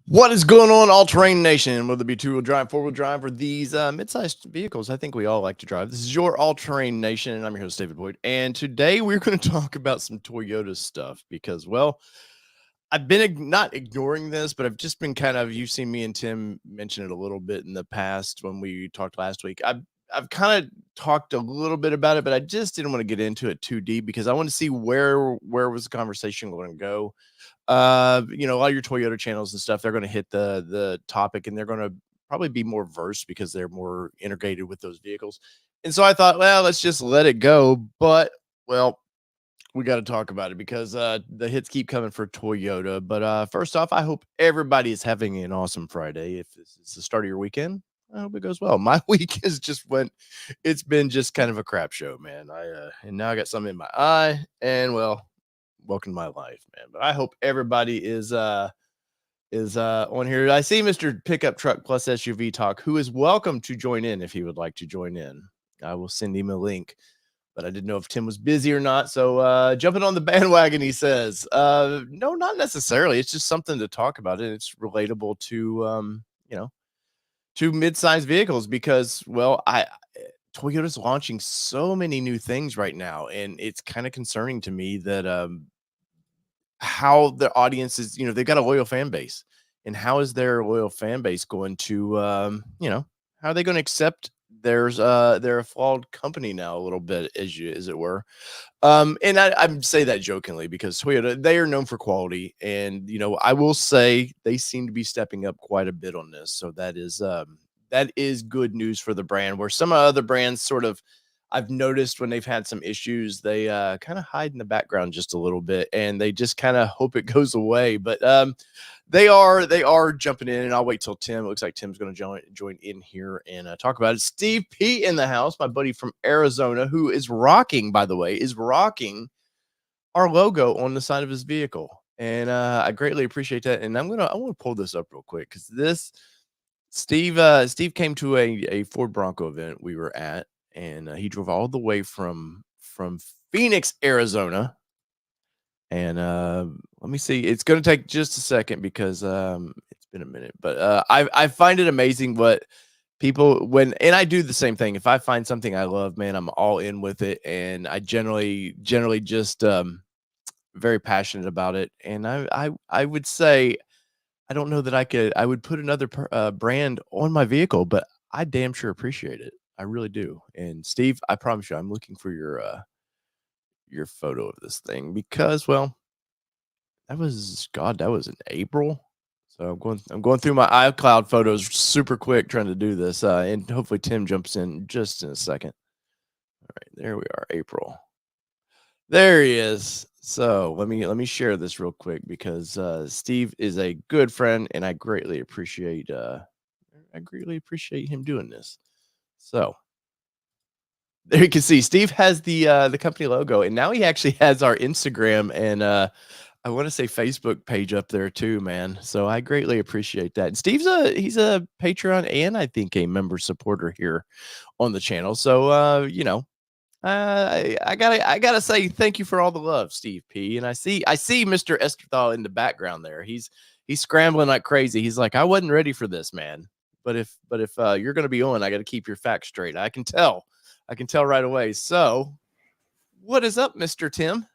What is going on, all-terrain nation? Whether it be two-wheel drive, four-wheel drive, or these mid-sized vehicles, I think we all like to drive. This is your all-terrain nation, and I'm your host, David Boyd. And today we're going to talk about some Toyota stuff because, well, I've been not ignoring this, but I've just been you've seen me and Tim mention it a little bit in the past when we talked last week. I've kind of talked a little bit about it, but I just didn't want to get into it too deep because I want to see where was the conversation going to go. A lot of your Toyota channels and stuff, they're going to hit the topic, and they're going to probably be more versed because they're more integrated with those vehicles. And so I thought, well, let's just let it go. But well, we got to talk about it because the hits keep coming for Toyota. But first off, I hope everybody is having an awesome Friday. If this is the start of your weekend, I hope it goes well. My week has just it's been just kind of a crap show, man. And now I got something in my eye, and well, welcome to my life, man. But I hope everybody is on here. I see Mr. Pickup Truck Plus SUV Talk, who is welcome to join in if he would like to join in. I will send him a link, but I didn't know if Tim was busy or not. So jumping on the bandwagon, he says. No, not necessarily. It's just something to talk about, and it's relatable to to mid-sized vehicles because, well, Toyota's launching so many new things right now, and it's kind of concerning to me that how the audience is, they've got a loyal fan base, and how is their loyal fan base going to, how are they going to accept they're a flawed company now a little bit, as it were. And I say that jokingly because Toyota, they are known for quality, and I will say they seem to be stepping up quite a bit on this. So that is good news for the brand. Where some other brands sort of, I've noticed when they've had some issues, they kind of hide in the background just a little bit, and they just kind of hope it goes away. But they are jumping in, and I'll wait till Tim. It looks like Tim's going to join in here and talk about it. Steve P in the house, my buddy from Arizona, who is rocking, by the way, our logo on the side of his vehicle, and I greatly appreciate that. And I want to pull this up real quick because Steve came to a Ford Bronco event we were at, and he drove all the way from Phoenix, Arizona. And let me see. It's going to take just a second because it's been a minute. But I find it amazing what people and I do the same thing. If I find something I love, man, I'm all in with it, and I generally just very passionate about it. And I would say I don't know that I would put another brand on my vehicle, but I damn sure appreciate it. I really do. And Steve, I promise you, I'm looking for your photo of this thing because, well, that was in April. So I'm going through my iCloud photos super quick trying to do this. And hopefully Tim jumps in just in a second. All right, there we are, April. There he is. So let me share this real quick because Steve is a good friend, and I greatly appreciate him doing this. So there you can see Steve has the company logo, and now he actually has our Instagram and I want to say Facebook page up there too, man. So I greatly appreciate that. And he's a Patreon and I think a member supporter here on the channel. So I gotta say thank you for all the love, Steve P. And I see Mr. Esterthal in the background there. He's scrambling like crazy. He's like, I wasn't ready for this, man. But if you're gonna be on, I got to keep your facts straight. I can tell right away. So, what is up, Mr. Tim?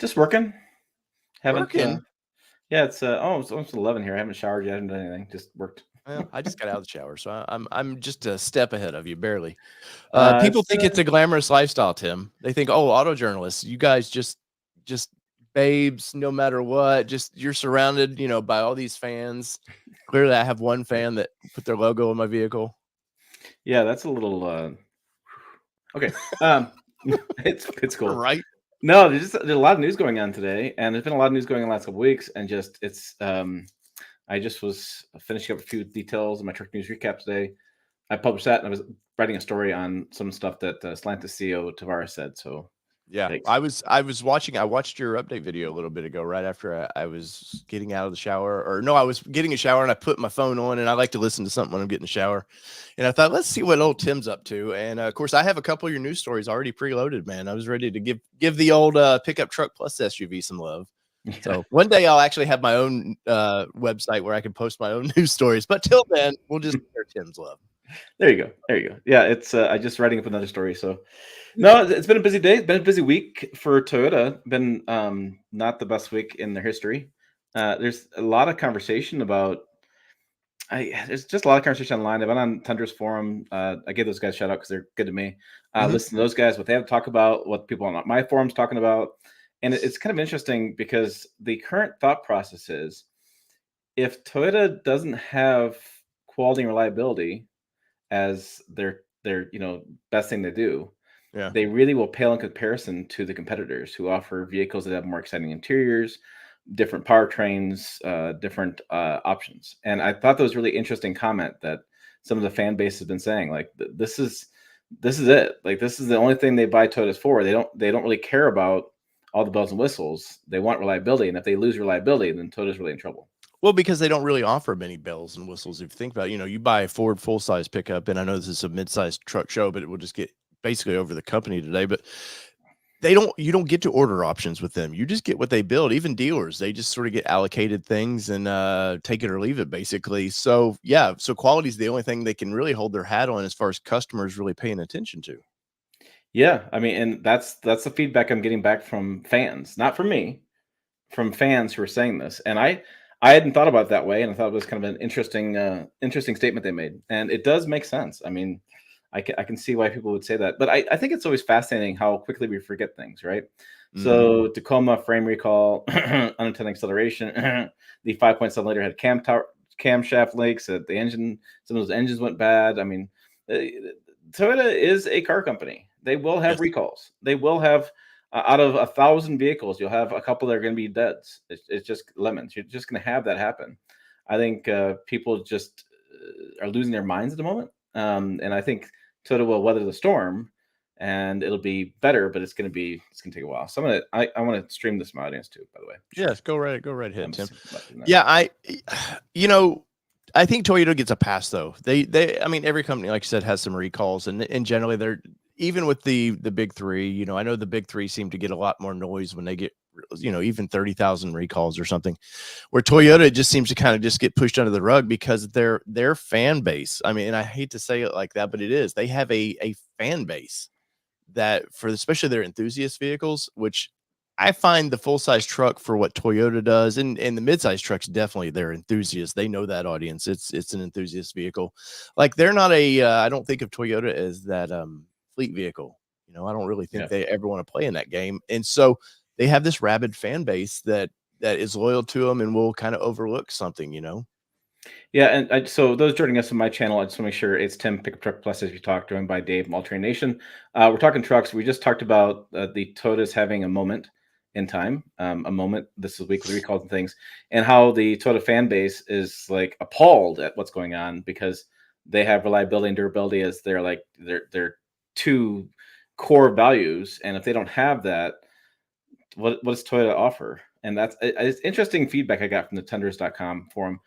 Just working. Working? Yeah, it's almost 11 here. I haven't showered yet. I haven't done anything. Just worked. Well, I just got out of the shower, so I'm just a step ahead of you, barely. Uh, People it's, think it's a glamorous lifestyle, Tim. They think, oh, auto journalists, you guys just babes, no matter what. Just you're surrounded, by all these fans. Clearly, I have one fan that put their logo on my vehicle. Yeah, that's a little. Okay. It's cool, Right? No, there's a lot of news going on today, and there's been a lot of news going on the last couple weeks, and I just was finishing up a few details in my truck news recap today. I published that, and I was writing a story on some stuff that Stellantis CEO Tavares said. So yeah, thanks. I watched your update video a little bit ago, right after I was getting out of the shower, or no, I was getting a shower and I put my phone on, and I like to listen to something when I'm getting a shower. And I thought, let's see what old Tim's up to. And of course, I have a couple of your news stories already preloaded, man. I was ready to give the old pickup truck plus SUV some love. So one day I'll actually have my own website where I can post my own news stories. But till then, we'll just share Tim's love. There you go. There you go. Yeah, it's I just writing up another story. So no, it's been a busy day. It's been a busy week for Toyota. Been not the best week in their history. There's a lot of conversation about. There's just a lot of conversation online. I've been on Tundra's forum. I give those guys a shout out because they're good to me. Listen to those guys, what they have to talk about, what people on my forum's talking about, and it's kind of interesting because the current thought process is if Toyota doesn't have quality and reliability as their best thing to do, Yeah. they really will pale in comparison to the competitors who offer vehicles that have more exciting interiors, different powertrains, different options. And I thought that was really interesting comment that some of the fan base has been saying, like this is it. Like this is the only thing they buy Toyotas for. They don't really care about all the bells and whistles. They want reliability, and if they lose reliability, then Toyota's really in trouble. Well, because they don't really offer many bells and whistles. If you think about it, you buy a Ford full-size pickup, and I know this is a mid-sized truck show, but it will just get basically over the company today. But you don't get to order options with them. You just get what they build. Even dealers, they just sort of get allocated things and take it or leave it, basically. So yeah, so quality is the only thing they can really hold their hat on as far as customers really paying attention to. Yeah, I mean, and that's the feedback I'm getting back from fans, not from me, from fans who are saying this. And I hadn't thought about it that way, and I thought it was kind of an interesting statement they made, and it does make sense. I mean, I can see why people would say that, but I think it's always fascinating how quickly we forget things, right? So Tacoma frame recall, unintended acceleration, the 5.7 liter had camshaft leaks, the engine, some of those engines went bad. I mean, Toyota is a car company. They will have recalls. They will have out of 1,000 vehicles, you'll have a couple that are going to be deads. It's just lemons. You're just going to have that happen. I think people just are losing their minds at the moment, and I think Toyota will weather the storm, and it'll be better. But it's going to take a while. So I want to stream this to my audience too. By the way, yes, go right ahead, Tim. Yeah, I think Toyota gets a pass though. I mean, every company, like you said, has some recalls, and generally they're even with the big three. I know the big three seem to get a lot more noise when they get even 30,000 recalls or something. Where Toyota just seems to kind of just get pushed under the rug because their fan base. I mean, and I hate to say it like that, but it is. They have a fan base that for especially their enthusiast vehicles, which I find the full-size truck for what Toyota does, and the mid-size trucks, definitely they're enthusiasts. They know that audience. It's an enthusiast vehicle. Like they're not I don't think of Toyota as that fleet vehicle. I don't really think they ever want to play in that game. And so they have this rabid fan base that is loyal to them and will kind of overlook something. Yeah, and so those joining us on my channel, I just want to make sure it's Tim Pickup Truck Plus as we talk, joined by Dave from All Terrain Nation. We're talking trucks. We just talked about the Toyotas having a moment in time, a moment. This is week with recalls and things, and how the Toyota fan base is like appalled at what's going on because they have reliability and durability as their two core values, and if they don't have that, what does Toyota offer? And it's interesting feedback I got from the tundras.com forum.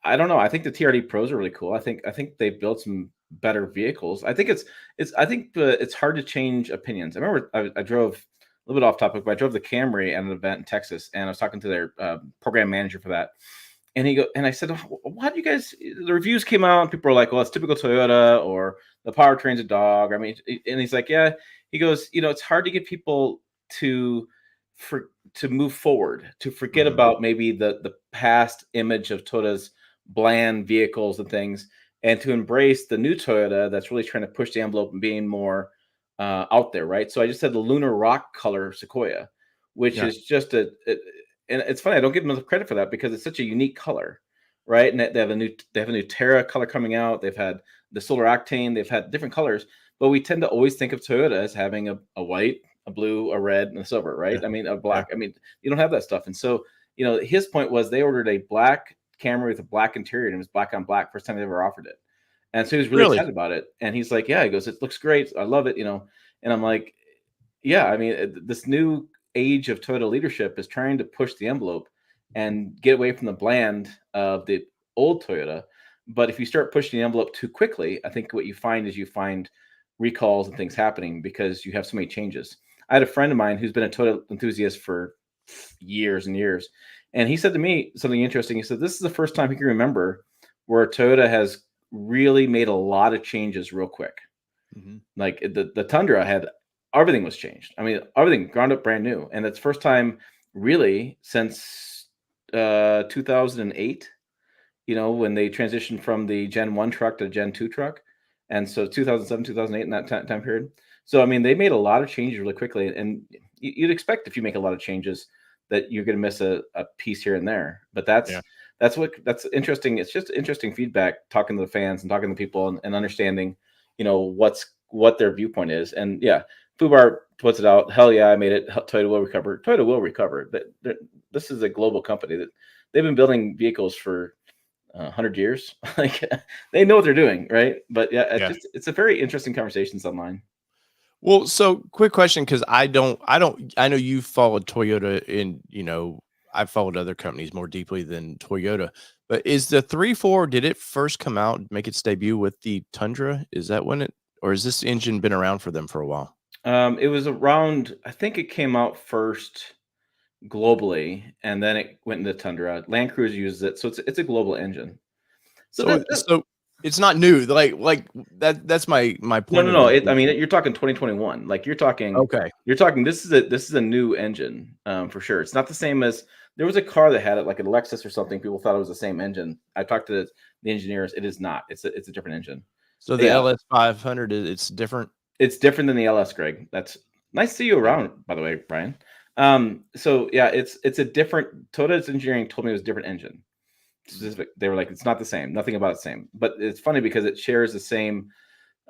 I don't know. I think the TRD Pros are really cool. I think they built some better vehicles. I think it's hard to change opinions. I remember I drove a little bit off topic, but I drove the Camry at an event in Texas, and I was talking to their program manager for that. And I said, why do you guys? The reviews came out, and people were like, "Well, it's typical Toyota," or "The powertrain's a dog." I mean, and he's like, "Yeah." He goes, "It's hard to get people to move forward, to forget about maybe the past image of Toyota's bland vehicles and things, and to embrace the new Toyota that's really trying to push the envelope and being more out there, right?" So I just had the Lunar Rock color Sequoia, which is just and it's funny, I don't give them enough credit for that because it's such a unique color, right? And they have a new Terra color coming out. They've had the Solar Octane. They've had different colors, but we tend to always think of Toyota as having a white, a blue, a red, and a silver, right? I mean, a black. I mean, you don't have that stuff. And so, his point was they ordered a black Camry with a black interior, and it was black on black. First time they ever offered it. And so he was really excited about it. And he's like, "Yeah," he goes, "it looks great. I love it." And I'm like, "Yeah, I mean, this new age of Toyota leadership is trying to push the envelope and get away from the bland of the old Toyota. But if you start pushing the envelope too quickly, I think what you find is recalls and things happening because you have so many changes." I had a friend of mine who's been a Toyota enthusiast for years and years. And he said to me something interesting. He said, this is the first time he can remember where Toyota has really made a lot of changes real quick. Like the Tundra had, everything was changed. I mean, everything ground up brand new. And it's first time really since 2008, when they transitioned from the Gen 1 truck to Gen 2 truck. And so 2007, 2008 in that time period. So, I mean, they made a lot of changes really quickly. And you'd expect if you make a lot of changes that you're going to miss a piece here and there. But that's interesting. It's just interesting feedback, talking to the fans and talking to people and understanding, what their viewpoint is. And yeah, Fubar puts it out. Hell yeah, I made it. Toyota will recover. Toyota will recover. This is a global company that they've been building vehicles for 100 years. Like they know what they're doing, right? But yeah, it's a very interesting conversations online. Well, so quick question, because I know you've followed Toyota and I've followed other companies more deeply than Toyota, but is the 3.4, did it first come out, make its debut with the Tundra? Is that when or has this engine been around for them for a while? It was around, I think it came out first globally, and then it went into Tundra. Land Cruiser uses it, so it's a global engine. So it's not new. Like that's my point. No. I mean, you're talking 2021. Like you're talking. Okay. You're talking. This is a new engine, for sure. It's not the same as there was a car that had it, like a Lexus or something. People thought it was the same engine. I talked to the engineers. It is not. It's a different engine. So the LS 500 it's different. It's different than the LS, Greg. That's nice to see you around, by the way, Brian. So yeah, it's a different. Toyota's engineering told me it was a different engine. Specific. They were like, it's not the same. Nothing about it same. But it's funny because it shares the same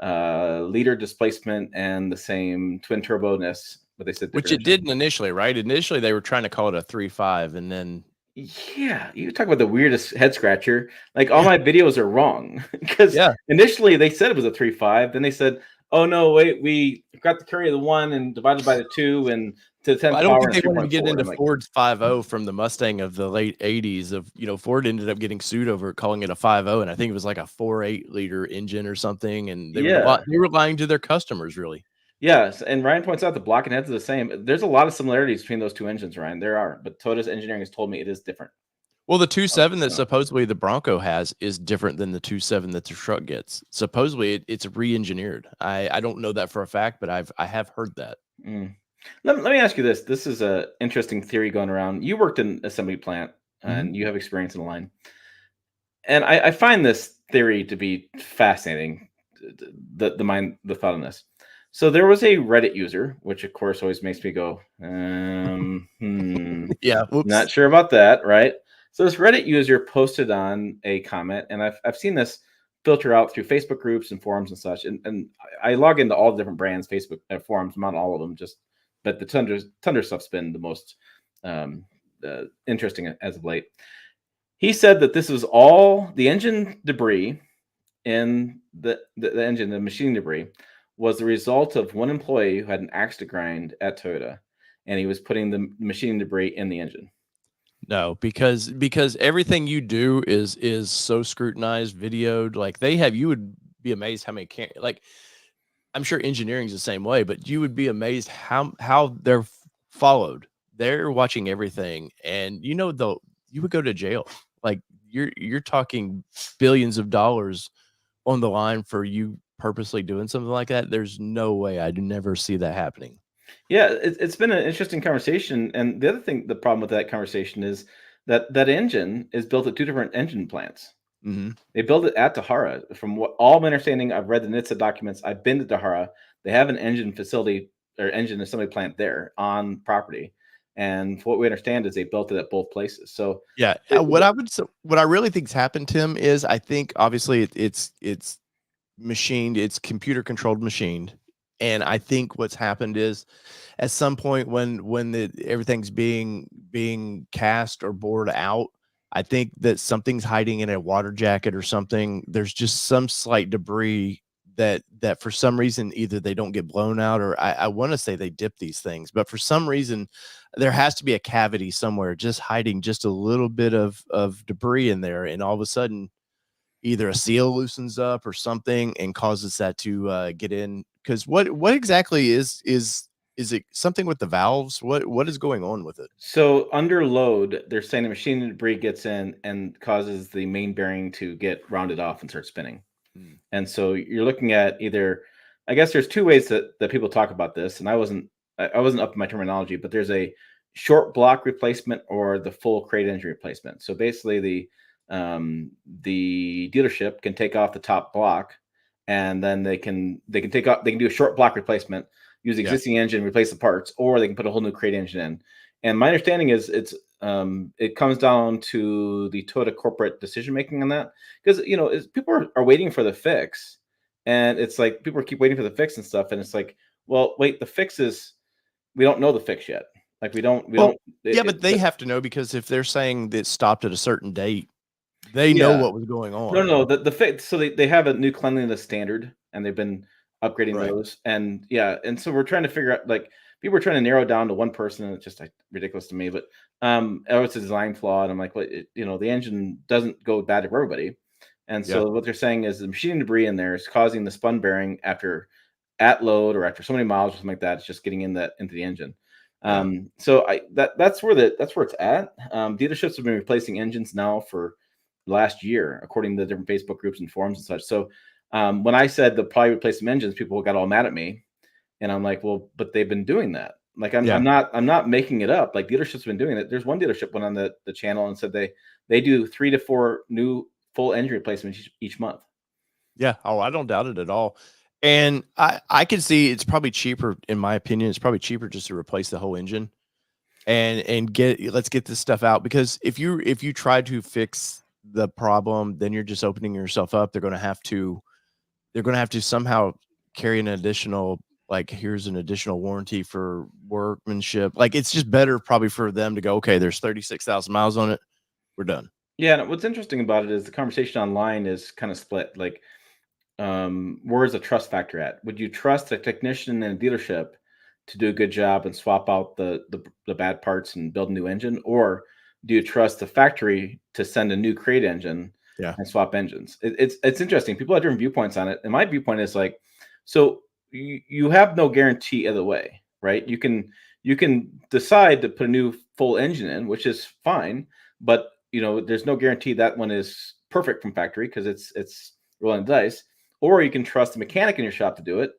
liter displacement and the same twin turbo-ness, but they said which it didn't initially, right? Initially they were trying to call it a 3.5, and then you talk about the weirdest head scratcher. Like all my videos are wrong because initially they said it was a 3.5, then they said, oh no, wait, we got to carry the 1 and divided by the 2 and to the 10th power. I don't think they wanted to get into Ford's 5.0 from the Mustang of the late 80s. Ford ended up getting sued over calling it a 5.0, and I think it was like a 4.8 liter engine or something. And they were lying to their customers, really. Yes, and Ryan points out the block and heads are the same. There's a lot of similarities between those two engines, Ryan. There are, but Toyota's engineering has told me it is different. Well, the 2.7 that supposedly the Bronco has is different than the 2.7 that the truck gets. Supposedly, it's re-engineered. I don't know that for a fact, but I have heard that. Let me ask you this. This is an interesting theory going around. You worked in an assembly plant, and you have experience in the line. And I find this theory to be fascinating, the thought on this. So there was a Reddit user, which of course always makes me go, yeah, not sure about that, right? So this Reddit user posted on a comment, and I've seen this filter out through Facebook groups and forums and such. And I log into all the different brands, Facebook forums. I'm on all of them, but the Tundra stuff's been the most interesting as of late. He said that this was all the engine debris in the engine, the machining debris, was the result of one employee who had an axe to grind at Toyota, and he was putting the machining debris in the engine. No, because everything you do is so scrutinized, videoed. Like you would be amazed how many I'm sure engineering is the same way, but you would be amazed how they're followed. They're watching everything, and you would go to jail. Like you're talking billions of dollars on the line for you purposely doing something like that. There's no way. I do never see that happening. Yeah, it's been an interesting conversation. And the problem with that conversation is that engine is built at 2 different engine plants. They built it at Tahara. From what all my understanding, I've read the NHTSA documents. I've been to Tahara. They have an engine facility or engine assembly plant there on property. And what we understand is they built it at both places. So yeah, what I really think's happened, Tim, is I think obviously it's machined, it's computer controlled machined. And I think what's happened is at some point when everything's being cast or bored out, I think that something's hiding in a water jacket or something. There's just some slight debris that for some reason either they don't get blown out, or I want to say they dip these things, but for some reason there has to be a cavity somewhere just hiding just a little bit of debris in there, and all of a sudden either a seal loosens up or something and causes that to get in. Because what exactly is is it something with the valves? What is going on with it? So under load, they're saying the machine debris gets in and causes the main bearing to get rounded off and start spinning. Mm. And so you're looking at either, I guess there's two ways that people talk about this, and I wasn't up in my terminology, but there's a short block replacement or the full crate engine replacement. So basically, the dealership can take off the top block, and then they can do a short block replacement, use the Yeah. existing engine, replace the parts, or they can put a whole new crate engine in. And my understanding is it comes down to the Toyota corporate decision making on that, because people are waiting for the fix, and it's like people keep waiting for the fix and stuff, and it's like, well, wait, the fix is, we don't know the fix yet. Like we don't yeah, but they have to know, because if they're saying that it stopped at a certain date, they know what was going on. No, the fix. So they have a new cleanliness standard, and they've been upgrading those. And and so we're trying to figure out, like, people are trying to narrow down to one person, and it's just like ridiculous to me. But it's a design flaw, and I'm like, what? The engine doesn't go bad for everybody. And so what they're saying is the machine debris in there is causing the spun bearing at load or after so many miles or something like that. It's just getting into the engine. So that's where it's at. Dealerships have been replacing engines now for last year, according to the different Facebook groups and forums and such. So when I said they'll probably replace some engines, people got all mad at me, and I'm like, well, but they've been doing that. Like I'm not making it up. Like dealerships have been doing it. There's one dealership went on the channel and said they do 3 to 4 new full engine replacements each month. Yeah. Oh, I don't doubt it at all. And I can see it's probably cheaper, in my opinion. It's probably cheaper just to replace the whole engine and let's get this stuff out, because if you try to fix the problem, then you're just opening yourself up. They're going to have to somehow carry an additional, like, here's an additional warranty for workmanship. Like, it's just better probably for them to go, okay, there's 36,000 miles on it, we're done. Yeah, and what's interesting about it is the conversation online is kind of split. Like, where's the trust factor at? Would you trust a technician in a dealership to do a good job and swap out the bad parts and build a new engine, or do you trust the factory to send a new crate engine and swap engines? It's interesting. People have different viewpoints on it, and my viewpoint is like, so you have no guarantee either way, right? You can decide to put a new full engine in, which is fine, but there's no guarantee that one is perfect from factory, because it's rolling the dice. Or you can trust the mechanic in your shop to do it,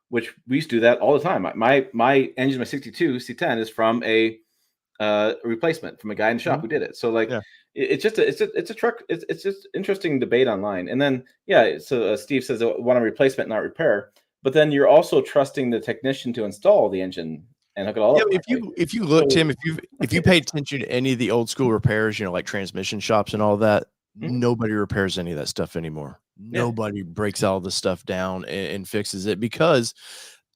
which we used to do that all the time. My engine, my 62 C10, is from a replacement from a guy in the shop who did it. So like, it's just a truck. It's just interesting debate online. And then so Steve says I want a replacement, not repair. But then you're also trusting the technician to install the engine and hook it all up. If you look, Tim, if you pay attention to any of the old school repairs, like transmission shops and all that, nobody repairs any of that stuff anymore. Nobody breaks all the stuff down and fixes it, because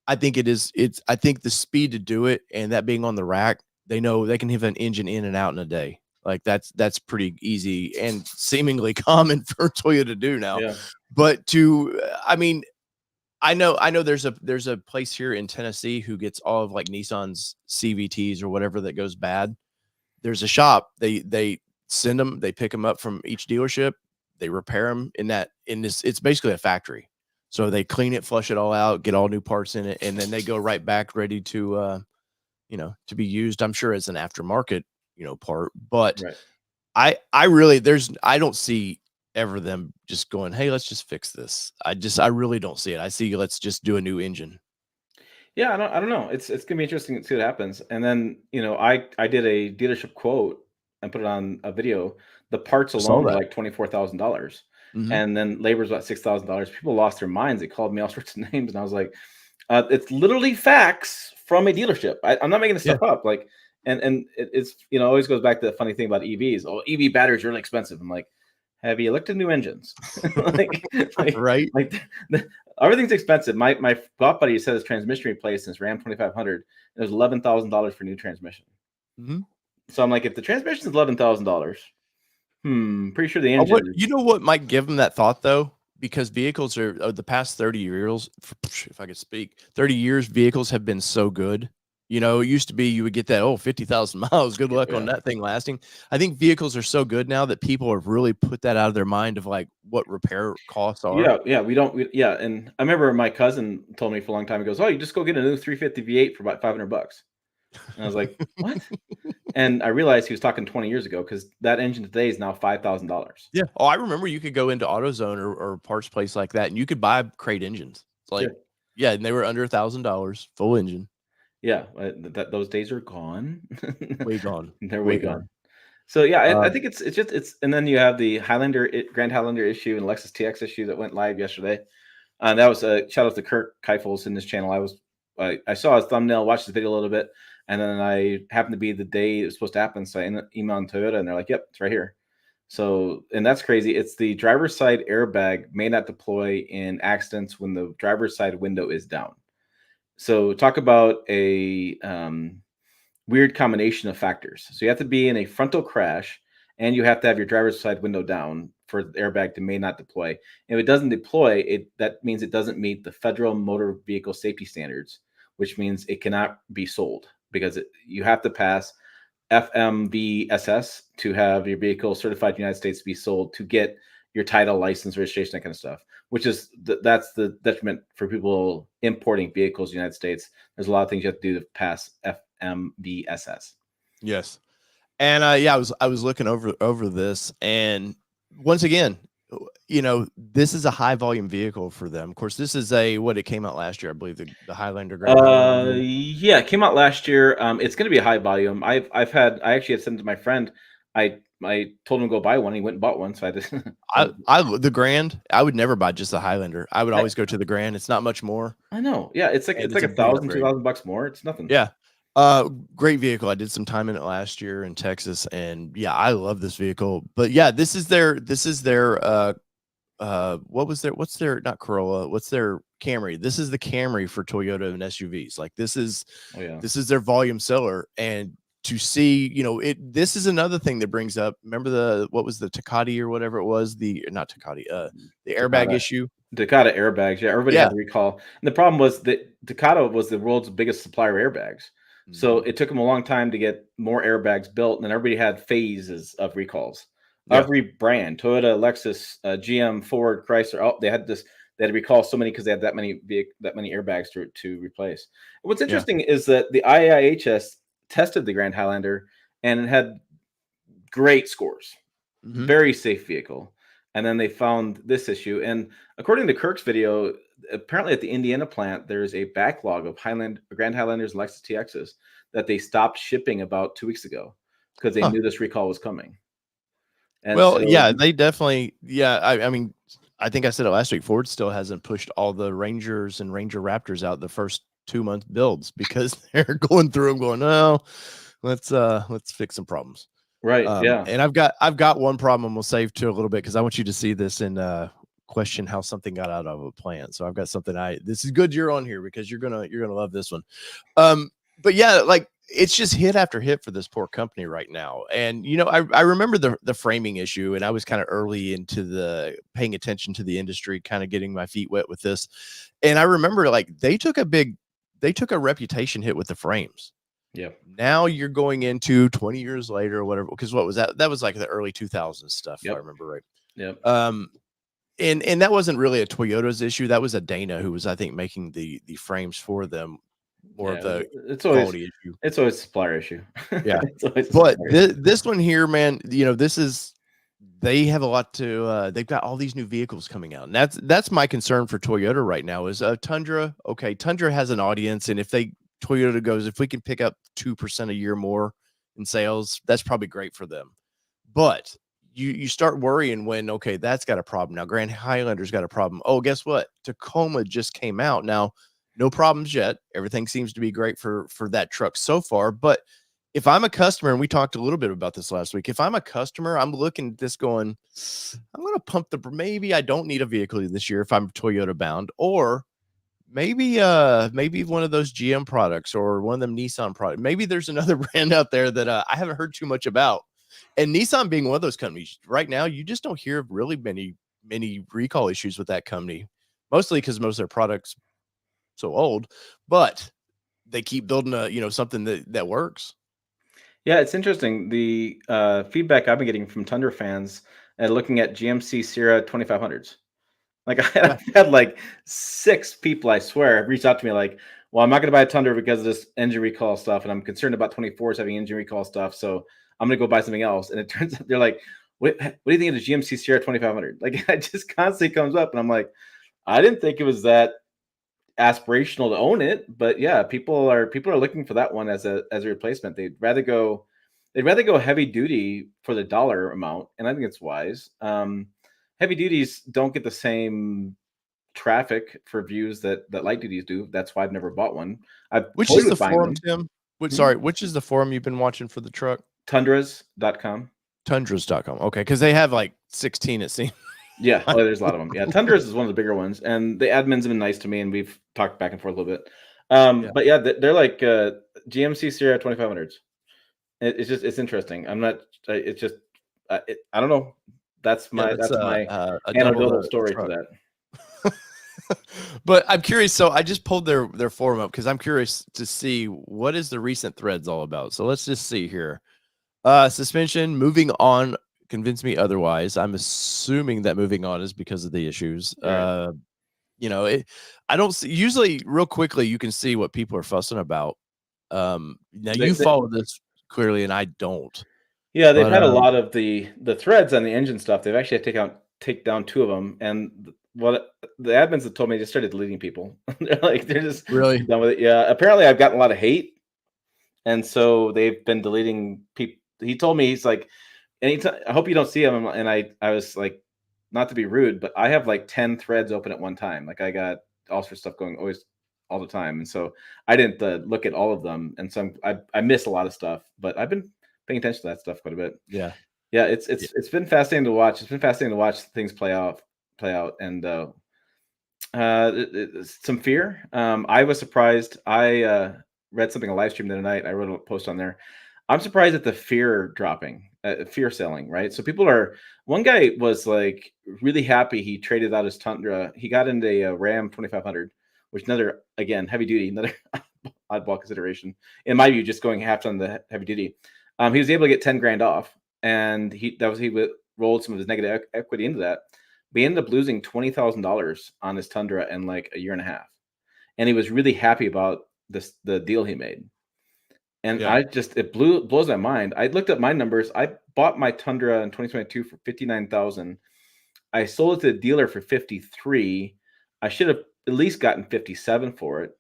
I think I think the speed to do it, and that being on the rack, they know they can have an engine in and out in a day. Like that's pretty easy and seemingly common for Toyota to do now. But I know there's a place here in Tennessee who gets all of like Nissan's CVTs or whatever that goes bad. There's a shop, they send them, they pick them up from each dealership, they repair them it's basically a factory. So they clean it, flush it all out, get all new parts in it, and then they go right back ready to to be used, I'm sure, as an aftermarket part. But I don't see ever them just going, hey, let's just fix this. I really don't see it. I see, let's just do a new engine. Yeah, I don't know. It's gonna be interesting to see what happens. And then I did a dealership quote and put it on a video. The parts alone were like $24,000, and then labor's about $6,000. People lost their minds. They called me all sorts of names, and I was like, it's literally facts from a dealership. I'm not making this stuff up. Like, and it's always goes back to the funny thing about EVs. Oh, EV batteries are really expensive. I'm like, have you looked at new engines? Right? Like everything's expensive. My golf buddy said his transmission replaced in his Ram 2500. It was $11,000 for new transmission. So I'm like, if the transmission is $11,000, pretty sure the engine. You know what might give them that thought though? Because vehicles are the past 30 years, if I could speak, 30 years, vehicles have been so good You know, it used to be you would get that 50,000 miles. Good luck on Yeah. that thing lasting. I think vehicles are so good now that people have really put that out of their mind of like what repair costs are. Yeah, yeah, and I remember my cousin told me for a long time, he goes, "Oh, you just go get a new 350 V8 for about $500." And I was like, "What?" And I realized he was talking 20 years ago because that engine today is now $5,000. Yeah. Oh, I remember you could go into AutoZone or parts place like that, and you could buy crate engines. It's Yeah. like, yeah, and they were under $1,000, full engine, Yeah, those days are gone. way gone, They're way way gone. gone. So, yeah, I Um, think it's just it's and then you have the Grand Highlander issue and Lexus TX issue that went live yesterday. That was a shout out to Kirk Keifels in this channel. I saw his thumbnail, watched the video a little bit, and then I happened to be the day it was supposed to happen. So I emailed Toyota, and they're like, "Yep, it's right here." So, and that's crazy. It's the driver's side airbag may not deploy in accidents when the driver's side window is down. So, talk about a weird combination of factors. So you have to be in a frontal crash and you have to have your driver's side window down for the airbag to may not deploy. And if it doesn't deploy, that means it doesn't meet the federal motor vehicle safety standards, which means it cannot be sold because you have to pass FMVSS to have your vehicle certified in the United States to be sold to get your title, license, registration, that kind of stuff. Which is that's the detriment for people importing vehicles in the United States. There's a lot of things you have to do to pass FMVSS. yes. And yeah, I was looking over this, and once again, you know, this is a high volume vehicle for them. Of course, this is what it came out last year, I believe, the Highlander, Grand Highlander. Yeah, it came out last year. It's going to be a high volume. I actually had sent it to my friend. I told him to go buy one. He went and bought one. So I just The Grand, I would never buy just the Highlander. I would I, always go to the Grand. It's not much more, I know. Yeah, it's and like it's a a great thousand, two upgrade. thousand bucks more. It's nothing. Yeah. Great vehicle. I did some time in it last year in Texas, and yeah, I love this vehicle. But yeah, this is their what's their not Corolla, what's their Camry? This is the Camry for Toyota and SUVs. Like Oh yeah. this is their volume seller. And to see, you know, this is another thing that brings up, remember what was the Takati or whatever it was, the not Takati, the airbag Takata. issue. Takata airbags. Yeah, everybody Yeah. had to recall. And the problem was that Takata was the world's biggest supplier of airbags. So Mhm. it took them a long time to get more airbags built, and then everybody had phases of recalls. Yeah. Every brand, Toyota, Lexus, GM, Ford, Chrysler, they had to recall so many because they had that many airbags to replace. And what's Yeah. interesting is that the IIHS tested the Grand Highlander and it had great scores, Mhm. very safe vehicle. And then they found this issue. And according to Kirk's video, apparently at the Indiana plant, there's a backlog of Grand Highlanders and Lexus TXs that they stopped shipping about 2 weeks ago because they Huh. knew this recall was coming. And Well, so, yeah, they definitely, yeah. I mean, I think I said it last week. Ford still hasn't pushed all the Rangers and Ranger Raptors out the first 2 month builds because they're going through them, going, "No, let's fix some problems." right, yeah, And I've got one problem we'll save to a little bit because I want you to see this and question how something got out of a plant. So I've got something. This is good you're on here because you're gonna love this one. But yeah, like it's just hit after hit for this poor company right now. And you know, I remember the framing issue, and I was kind of early into the paying attention to the industry, kind of getting my feet wet with this. And I remember like they took a reputation hit with the frames. yeah, Now you're going into 20 years later or whatever, because what was that? That was like the early 2000s stuff, if I yep, remember right. yep, Um, and that wasn't really a Toyota's issue. That was a Dana who was, I think, making the frames for them, more of yeah. the It's always quality issue. it's always a supplier issue. Yeah. It's always a But supplier issue. this one here, man, you know, they have a lot to they've got all these new vehicles coming out. And that's my concern for Toyota right now is Tundra. Okay, Tundra has an audience, and if Toyota goes, if we can pick up 2% a year more in sales, that's probably great for them. But you start worrying when, okay, that's got a problem. Now Grand Highlander's got a problem. Oh, guess what? Tacoma just came out. Now, no problems yet. Everything seems to be great for that truck so far. But if I'm a customer, and we talked a little bit about this last week, if I'm a customer, I'm looking at this going, I'm going to maybe I don't need a vehicle this year if I'm Toyota bound, or maybe one of those GM products or one of them Nissan products. Maybe there's another brand out there that I haven't heard too much about. And Nissan being one of those companies right now, you just don't hear of really many recall issues with that company, mostly because most of their products so old. But they keep building something that works. Yeah, it's interesting. The feedback I've been getting from Tundra fans looking at GMC Sierra 2500s. Like Yeah. I've had like 6 people, I swear, reached out to me like, well, I'm not going to buy a Tundra because of this engine recall stuff, and I'm concerned about 24s having engine recall stuff, so I'm going to go buy something else. And it turns out they're like, what do you think of the GMC Sierra 2500? Like it just constantly comes up, and I'm like, I didn't think it was that aspirational to own it, but yeah, people are looking for that one as a replacement. They'd rather go heavy duty for the dollar amount, and I think it's wise. Heavy duties don't get the same traffic for views that light duties do. That's why I've never bought one. I've Which toyed is the with buying forum, them. Tim? Hmm? Which is the forum you've been watching for the truck? Tundras.com. Tundras.com. Okay, because they have like 16, it seems. Yeah, oh, there's a lot of them. Yeah, Tundras is one of the bigger ones, and the admins have been nice to me, and we've talked back and forth a little bit. Yeah. But yeah, they're like GMC Sierra 2500s. It's interesting. I'm not. It's just. I don't know. That's my a anecdotal double story to truck. that. But I'm curious. So I just pulled their forum up because I'm curious to see what is the recent threads all about. So let's just see here. Suspension, moving on, convince me otherwise. I'm assuming that moving on is because of the issues. Right. I don't see, usually real quickly you can see what people are fussing about. Now They, you they, follow this clearly and I don't. yeah, they've But had a lot of the threads on the engine stuff. They've actually had to take down 2 of them, and what the admins have told me, they just started deleting people. They're just really, done with it. Yeah, apparently I've gotten a lot of hate, and so they've been deleting people. He told me, he's like, anytime, I hope you don't see him. And I was like, not to be rude, but I have like 10 threads open at one time. Like I got all sorts of stuff going always all the time, and so I didn't look at all of them, and so I miss a lot of stuff. But I've been paying attention to that stuff quite a bit. yeah. Yeah, it's been fascinating to watch. It's been fascinating to watch things play out, and some fear. I was surprised. I read something, a live stream the other night. I wrote a post on there. I'm surprised at the fear dropping, fear selling, right? So people are. One guy was like really happy he traded out his Tundra. He got into a Ram 2500, which another, again, heavy duty, another oddball consideration in my view, just going half on the heavy duty. He was able to get 10 grand off, and he rolled some of his negative equity into that. But he ended up losing $20,000 on his Tundra in like a year and a half, and he was really happy about the deal he made. And Yeah. it blows my mind. I looked at my numbers. I bought my Tundra in 2022 for 59,000. I sold it to the dealer for 53. I should have at least gotten 57 for it.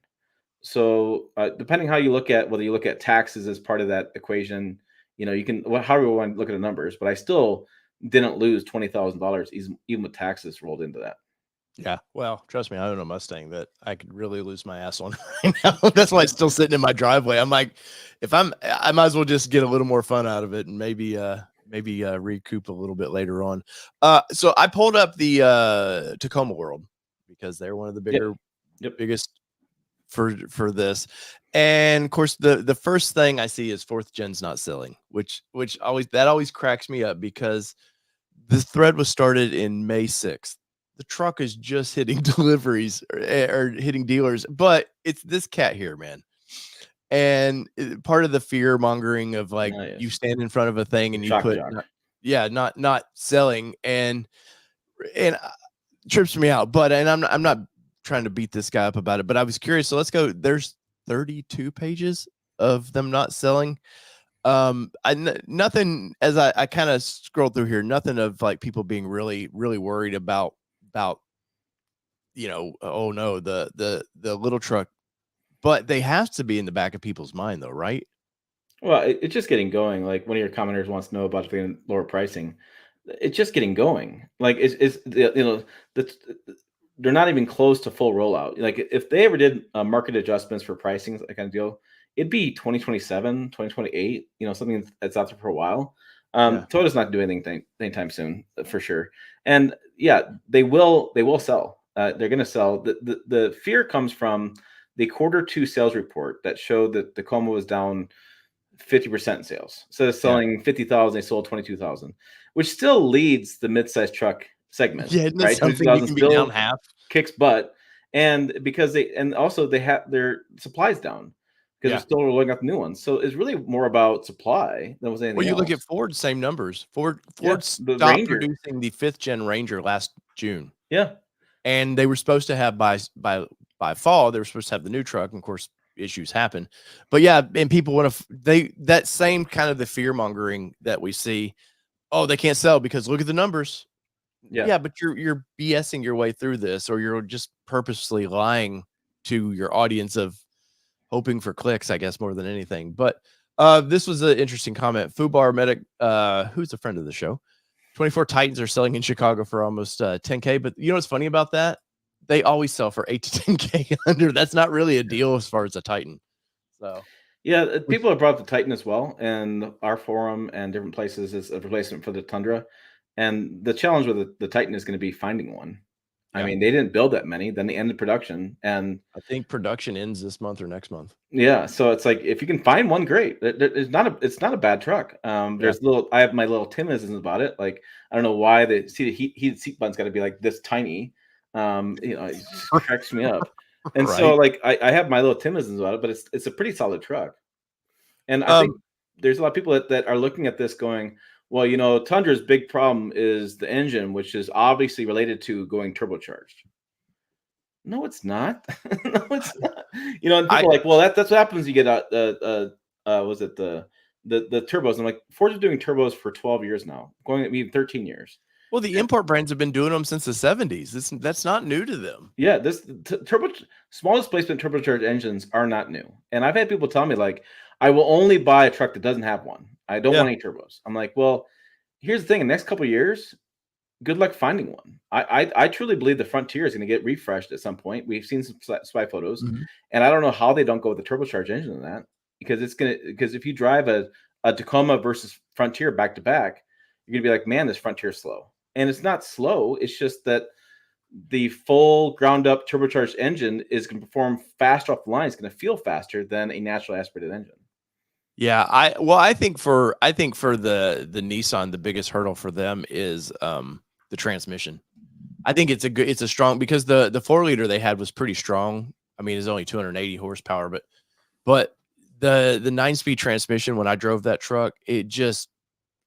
So depending how you look at, whether you look at taxes as part of that equation, you can, however you want to look at the numbers, but I still didn't lose $20,000 even with taxes rolled into that. Yeah. Well, trust me, I own a Mustang that I could really lose my ass on right now. That's why it's still sitting in my driveway. I'm like, I might as well just get a little more fun out of it and maybe recoup a little bit later on. So I pulled up the Tacoma World because they're one of the biggest for this. And of course, the first thing I see is 4th gen's not selling, which always cracks me up because this thread was started in May 6th. The truck is just hitting deliveries or hitting dealers, but it's this cat here, man. And part of the fear mongering of like you stand in front of a thing and you put, not selling, and trips me out. But I'm not trying to beat this guy up about it, but I was curious. So let's go. There's 32 pages of them not selling. Nothing, as I kind of scroll through here, nothing of like people being really worried about oh no, the little truck, but they have to be in the back of people's mind though, right? Well, it's just getting going. Like one of your commenters wants to know about the lower pricing. It's just getting going. Like they're not even close to full rollout. Like if they ever did market adjustments for pricing, that kind of deal, it'd be 2027, 2028. Something that's out there for a while. Toyota's not doing anything anytime soon, for sure. And yeah, they will sell. They're going to sell. The fear comes from the Q2 sales report that showed that Tacoma was down 50% in sales. So selling 50,000, they sold 22,000, which still leads the midsize truck segment. Yeah, isn't that right? something? You 22,000 can be down still half. kicks butt, and because they have their supplies down. because they're still rolling out the new ones. So it's really more about supply than was anything Well, you else. look at Ford, same numbers. Ford The stopped Ranger. producing the 5th gen Ranger last June. Yeah. And they were supposed to have by fall, they were supposed to have the new truck. And of course, issues happen. But yeah, and people want to that same kind of the fear mongering that we see. Oh, they can't sell because look at the numbers. Yeah, but you're BSing your way through this, or you're just purposely lying to your audience of hoping for clicks, I guess, more than anything. But this was an interesting comment. Fubar Medic, who's a friend of the show, 24 Titans are selling in Chicago for almost 10K. But you know what's funny about that? They always sell for 8 to 10K under. That's not really a deal as far as a Titan. So yeah, people have brought up the Titan as well, and our forum and different places is a replacement for the Tundra. And the challenge with the Titan is going to be finding one. I mean, they didn't build that many. Then they ended production, and I think production ends this month or next month. Yeah, so it's like if you can find one, great. It's not a bad truck. There's I have my little timisms about it. Like I don't know why the heated seat button's got to be like this tiny. It just cracks me up. And so like I have my little timisms about it, but it's a pretty solid truck. And I think there's a lot of people that are looking at this going, well, Tundra's big problem is the engine, which is obviously related to going turbocharged. No, it's not. No, it's not. And people are like, well, that's what happens. You get was it the turbos? I'm like, Ford is doing turbos for 12 years now, going at me 13 years. Well, the import brands have been doing them since the 70s. That's not new to them. Yeah, this small displacement turbocharged engines are not new. And I've had people tell me like, I will only buy a truck that doesn't have one. I don't want any turbos. I'm like, well, here's the thing. In the next couple of years, good luck finding one. I truly believe the Frontier is going to get refreshed at some point. We've seen some spy photos, and I don't know how they don't go with the turbocharged engine in that, because if you drive a Tacoma versus Frontier back to back, you're gonna be like, man, this Frontier is slow. And it's not slow. It's just that the full ground up turbocharged engine is going to perform faster off the line. It's going to feel faster than a naturally aspirated engine. Yeah, I think for the Nissan, the biggest hurdle for them is the transmission. I think it's a strong, because the 4-liter they had was pretty strong. I mean, it's only 280 horsepower, but the 9-speed transmission, when I drove that truck, it just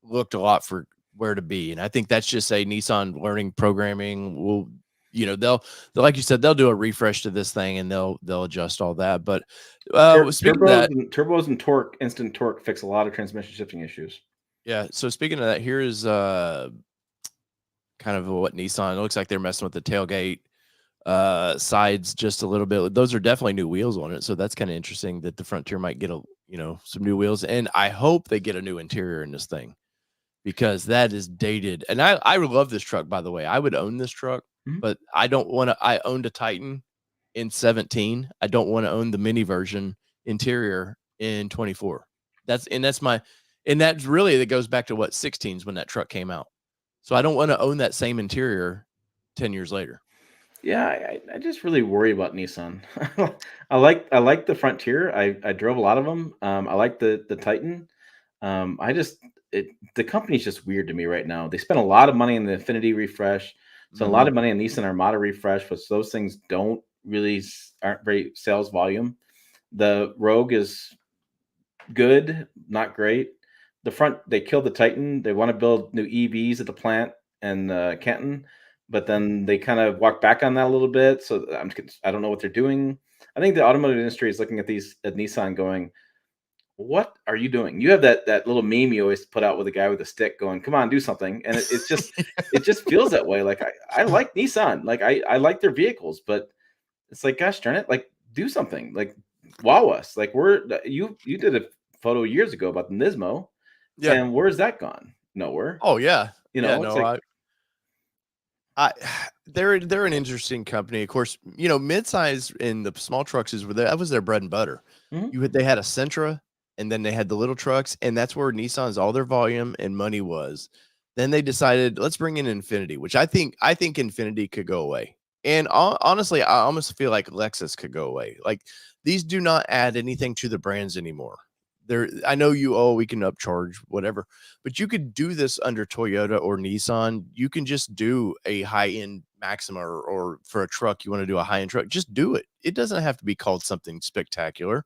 looked a lot for where to be. And I think that's just a Nissan learning programming. Will, they'll like you said, they'll do a refresh to this thing and they'll adjust all that. But turbos and torque, instant torque fix a lot of transmission shifting issues. Yeah. So speaking of that, here is kind of what Nissan, it looks like they're messing with the tailgate sides just a little bit. Those are definitely new wheels on it. So that's kind of interesting that the Frontier might get some new wheels. And I hope they get a new interior in this thing, because that is dated. And I love this truck, by the way. I would own this truck, but I don't want to. I owned a Titan in 17. I don't want to own the mini version interior in 24. That's really, that goes back to what, 16s when that truck came out. So I don't want to own that same interior 10 years later. Yeah, I just really worry about Nissan. I like the Frontier. I drove a lot of them. I like the Titan. The company's just weird to me right now. They spent a lot of money on the Infinity refresh, so a lot of money on Nissan Armada refresh, which those things aren't very sales volume. The Rogue is good, not great. They killed the Titan. They want to build new EVs at the plant in Canton, but then they kind of walk back on that a little bit. So I don't know what they're doing. I think the automotive industry is looking at Nissan going, what are you doing? You have that little meme you always put out with a guy with a stick going, come on, do something. And it's just, it just feels that way. Like I like Nissan, like I like their vehicles, but it's like, gosh darn it, like do something, like wow us. Like you did a photo years ago about the Nismo. Yeah. And where's that gone? Nowhere. Oh yeah. It's they're an interesting company. Of course, midsize and the small trucks that was their bread and butter. They had a Sentra, and then they had the little trucks, and that's where Nissan's all their volume and money was. Then they decided, let's bring in Infinity, which I think Infinity could go away. And honestly, I almost feel like Lexus could go away. Like, these do not add anything to the brands anymore. I know we can upcharge whatever, but you could do this under Toyota or Nissan. You can just do a high-end Maxima, or for a truck, you want to do a high-end truck, just do it. It doesn't have to be called something spectacular.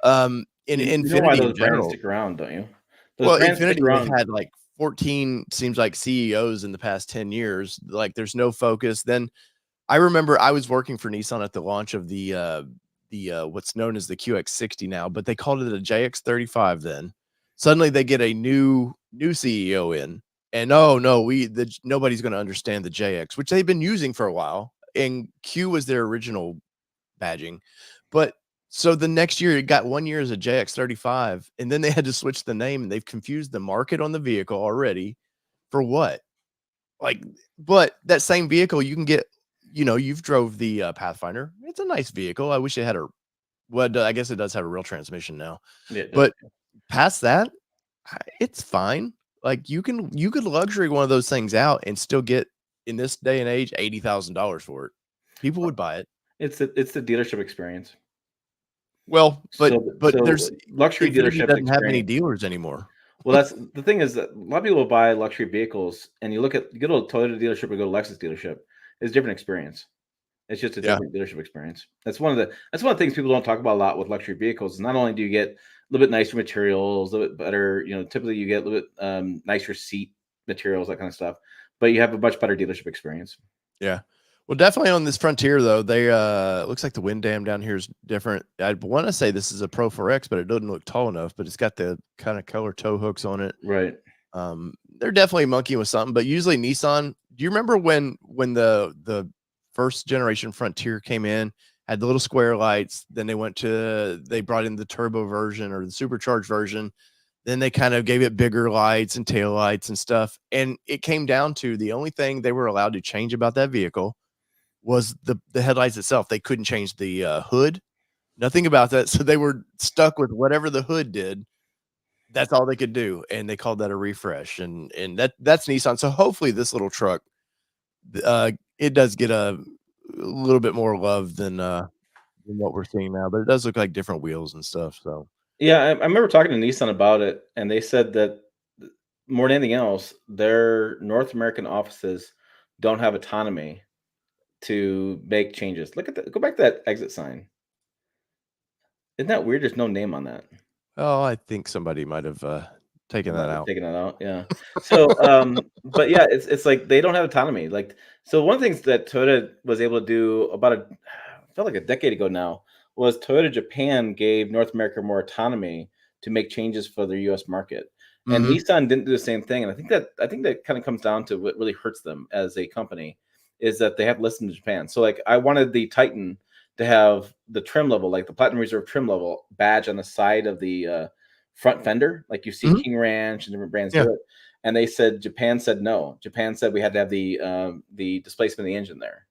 In You know why Infinity in those brands general, stick around, don't you? Those well, brands stick Infinity, they've around. had like 14, seems like, CEOs in the past 10 years. Like, there's no focus. Then I remember I was working for Nissan at the launch of the what's known as the QX60 now, but they called it a JX35 then. Suddenly they get a new CEO in, and oh no, nobody's going to understand the JX, which they've been using for a while, and Q was their original badging. But so the next year it got 1 year as a JX35, and then they had to switch the name, and they've confused the market on the vehicle already for what? Like, but that same vehicle you can get, you've drove the Pathfinder. It's a nice vehicle. I wish it had I guess it does have a real transmission now. Yeah, it does. But past that, it's fine. Like, you could luxury one of those things out and still get, in this day and age, $80,000 for it. People would buy it. It's the dealership experience. Well, but So there's luxury Infinity dealership doesn't have any experience. dealers anymore. Well, that's the thing is that a lot of people buy luxury vehicles, and you go to a Toyota dealership or go to a Lexus dealership. It's a different experience. It's just a Yeah. different dealership experience. That's one of the things people don't talk about a lot with luxury vehicles. Not only do you get a little bit nicer materials, a little bit better, typically you get a little bit nicer seat materials, that kind of stuff, but you have a much better dealership experience. Yeah. Well, definitely on this Frontier, though, they looks like the wind dam down here is different. I want to say this is a Pro 4X, but it doesn't look tall enough. But it's got the kind of color tow hooks on it. Right. They're definitely monkeying with something. But usually Nissan. Do you remember when the first generation Frontier came in, had the little square lights? Then they brought in the turbo version or the supercharged version. Then they kind of gave it bigger lights and tail lights and stuff. And it came down to the only thing they were allowed to change about that vehicle was the headlights itself. They couldn't change the hood, nothing about that. So they were stuck with whatever the hood did. That's all they could do, and they called that a refresh. And that's Nissan. So hopefully this little truck, it does get a little bit more love than what we're seeing now. But it does look like different wheels and stuff. So Yeah, I remember talking to Nissan about it, and they said that more than anything else, their North American offices don't have autonomy to make changes. Look at that. Go back to that exit sign. Isn't that weird? There's no name on that. oh, I think somebody might have taken that out. Taking that out, yeah. So, but yeah, it's like they don't have autonomy. Like, so one of the things that Toyota was able to do I felt like a decade ago now, was Toyota Japan gave North America more autonomy to make changes for their U.S. market, and Mhm. Nissan didn't do the same thing. And I think that kind of comes down to what really hurts them as a company, is that they have to listen to Japan. So, like, I wanted the Titan to have the trim level, like the Platinum Reserve trim level badge on the side of the front fender, like you see Mhm. King Ranch and different brands Yeah. do it. And Japan said no. Japan said we had to have the displacement of the engine there.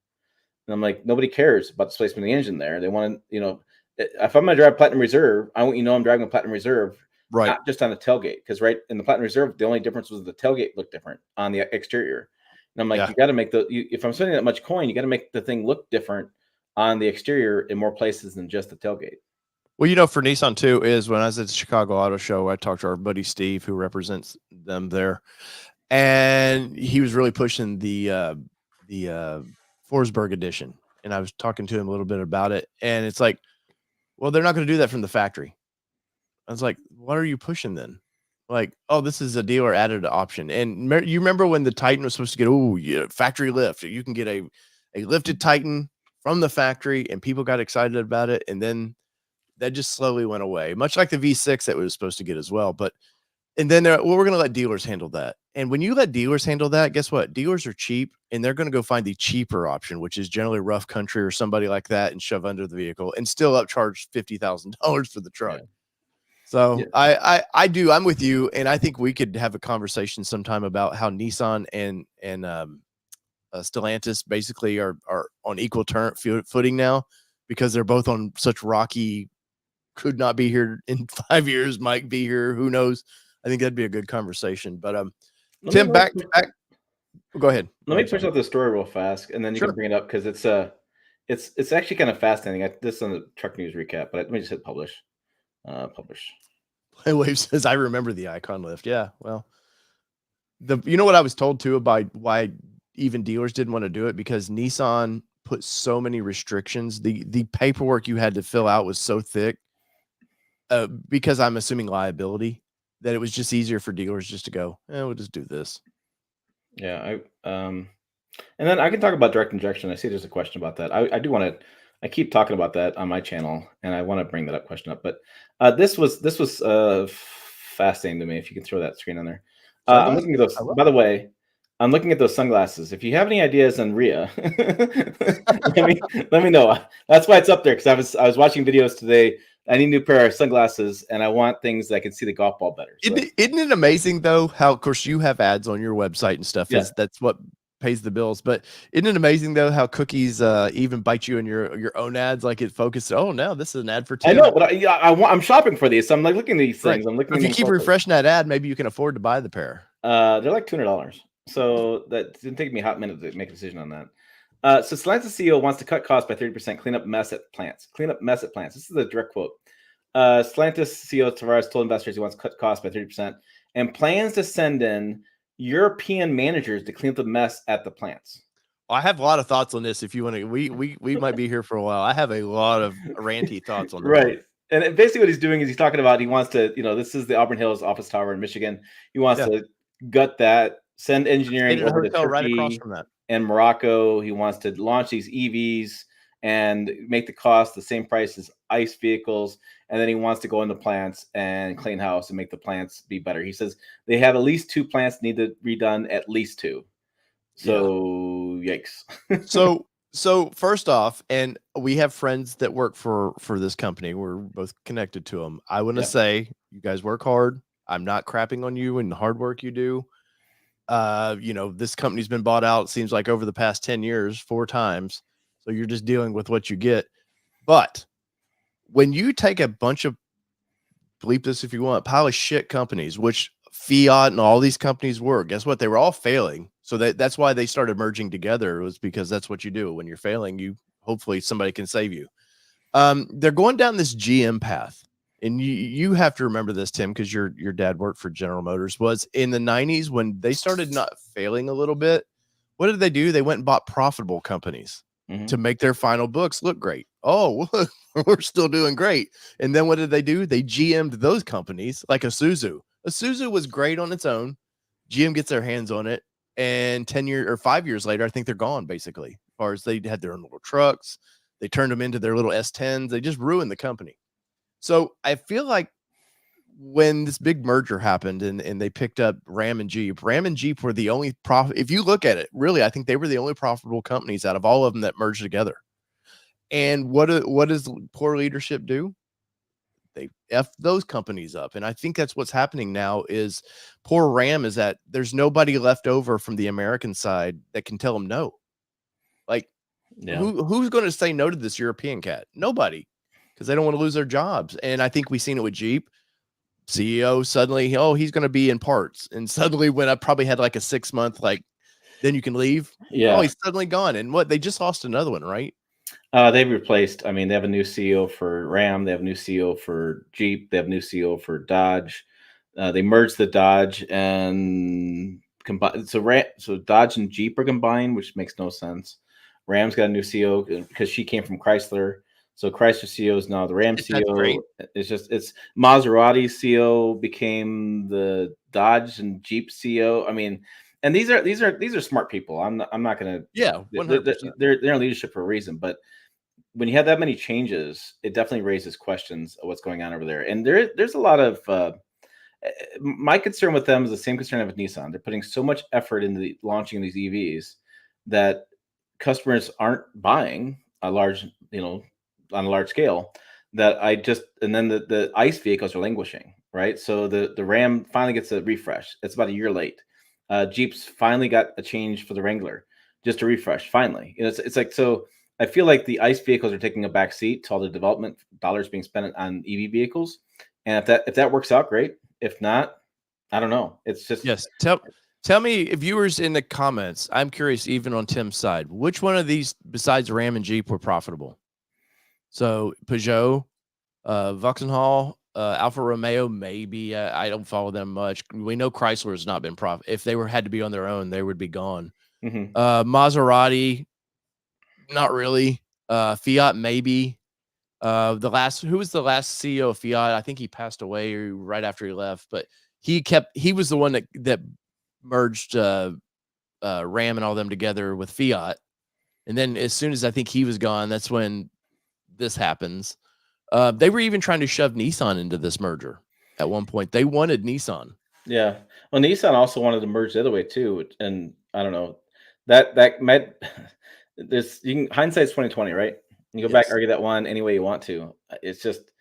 And I'm like, nobody cares about displacement of the engine there. They want to, if I'm going to drive Platinum Reserve, I want I'm driving a Platinum Reserve, Right. not just on the tailgate. Because right in the Platinum Reserve, the only difference was the tailgate looked different on the exterior. And I'm like, Yeah. you got to make if I'm spending that much coin, you got to make the thing look different on the exterior in more places than just the tailgate. Well, for Nissan too, is when I was at the Chicago Auto Show, I talked to our buddy Steve, who represents them there, and he was really pushing the Forsberg edition. And I was talking to him a little bit about it, and it's like, well, they're not going to do that from the factory. I was like, what are you pushing then? Like, oh, this is a dealer added option. And you remember when the Titan was supposed to get factory lift? You can get a lifted Titan from the factory, and people got excited about it, and then that just slowly went away, much like the V6 that we was supposed to get as well. But and then we're going to let dealers handle that. And when you let dealers handle that, guess what? Dealers are cheap, and they're going to go find the cheaper option, which is generally Rough Country or somebody like that, and shove under the vehicle and still upcharge $50,000 for the truck. Yeah. So Yeah. I'm with you, and I think we could have a conversation sometime about how Nissan and Stellantis basically are on equal footing now, because they're both on such rocky. Could not be here in 5 years, might be here, who knows? I think that'd be a good conversation. But Tim, back. Go ahead. Let me push out the story real fast, and then you Sure. can bring it up, because it's actually kind of fascinating. This is on the truck news recap, but let me just hit publish. Publish. Wave says, I remember the icon lift. Yeah, well, you know what I was told too about why even dealers didn't want to do it, because Nissan put so many restrictions. The paperwork you had to fill out was so thick, because I'm assuming liability, that it was just easier for dealers just to go, we'll just do this. Yeah, and then I can talk about direct injection. I see there's a question about that. I do want to. I keep talking about that on my channel, and I want to bring that question up. But this was fascinating to me. If you can throw that screen on there, I'm looking at those. By the way, I'm looking at those sunglasses. If you have any ideas on Rhea, let me know. That's why it's up there, because I was watching videos today. I need a new pair of sunglasses, and I want things that I can see the golf ball better. So Isn't it amazing though how, of course, you have ads on your website and stuff? Yeah. That's what pays the bills. But isn't it amazing though how cookies even bite you in your own ads? Like it focuses. Oh no, this is an ad for Tim. I know, but I'm shopping for these. So I'm like looking at these things. Right. I'm looking. If you keep refreshing that ad, maybe you can afford to buy the pair. They're like $200. So that didn't take me a hot minute to make a decision on that. So Stellantis CEO wants to cut costs by 30%, clean up mess at plants. Clean up mess at plants. This is a direct quote. Stellantis CEO Tavares told investors he wants to cut costs by 30% and plans to send in European managers to clean up the mess at the plants. I have a lot of thoughts on this. If you want to, we might be here for a while. I have a lot of ranty thoughts on this. Right. And basically what he's doing is he's talking about, he wants to, this is the Auburn Hills office tower in Michigan. He wants to gut that, send engineering over to Turkey right across from that, and Morocco. He wants to launch these EVs and make the cost the same price as ICE vehicles. And then he wants to go into plants and clean house and make the plants be better. He says they have at least 2 plants need to be redone, at least 2. So yikes. So first off, and we have friends that work for this company. We're both connected to them. I want to say you guys work hard. I'm not crapping on you and the hard work you do. This company's been bought out, it seems like, over the past 10 years, 4 times. So you're just dealing with what you get. But when you take a bunch of, bleep this if you want, pile of shit companies, which Fiat and all these companies were, guess what? They were all failing. So that's why they started merging together, was because that's what you do. When you're failing, hopefully somebody can save you. They're going down this GM path. And you have to remember this, Tim, because your dad worked for General Motors. Was in the 90s when they started not failing a little bit. What did they do? They went and bought profitable companies to make their final books look great. Oh, we're still doing great. And then what did they do? They GM'd those companies, like Isuzu. Isuzu was great on its own. GM gets their hands on it, and 10 years or 5 years later, I think they're gone, basically. As far as they had their own little trucks, they turned them into their little S10s. They just ruined the company. So I feel like when this big merger happened and they picked up Ram and Jeep were the only profit. If you look at it, really, I think they were the only profitable companies out of all of them that merged together. And what does poor leadership do? They F those companies up. And I think that's what's happening now. Is poor Ram is that there's nobody left over from the American side that can tell them no. Like, who's going to say no to this European cat? Nobody. Because they don't want to lose their jobs. And I think we've seen it with Jeep. CEO suddenly, he's going to be in parts. And suddenly, when I probably had like a 6-month, then you can leave. Yeah. Oh, he's suddenly gone. And they just lost another one, right? They've replaced, they have a new CEO for Ram. They have a new CEO for Jeep. They have a new CEO for Dodge. They merged the Dodge and combined. So Dodge and Jeep are combined, which makes no sense. Ram's got a new CEO because she came from Chrysler. So Chrysler CEO is now the Ram CEO. It's Maserati's CEO became the Dodge and Jeep CEO. And these are smart people. I'm not gonna. Yeah, 100%. They're in leadership for a reason. But when you have that many changes, it definitely raises questions of what's going on over there. And there's a lot of. My concern with them is the same concern I have with Nissan. They're putting so much effort into launching these EVs that customers aren't buying on a large scale, and then the ICE vehicles are languishing, right? So the Ram finally gets a refresh. It's about a year late. Jeep's finally got a change for the Wrangler, just a refresh, finally. It's like, so I feel like the ICE vehicles are taking a back seat to all the development dollars being spent on EV vehicles. And if that works out, great. If not, I don't know. It's just, yes. Tell me, viewers in the comments, I'm curious, even on Tim's side, which one of these besides Ram and Jeep were profitable? So Peugeot, Vauxhall, Alfa Romeo, maybe. I don't follow them much. We know Chrysler has not been profit. If they had to be on their own, they would be gone. Maserati, not really. Fiat, maybe. Who was the last CEO of Fiat? I think he passed away right after he left, but he was the one that merged Ram and all them together with Fiat. And then as soon as I think he was gone, that's when this happens. They were even trying to shove Nissan into this merger at one point. They wanted Nissan. Yeah. Well, Nissan also wanted to merge the other way too. And I don't know that might this hindsight's 2020, right? You go back, argue that one any way you want to. It's just,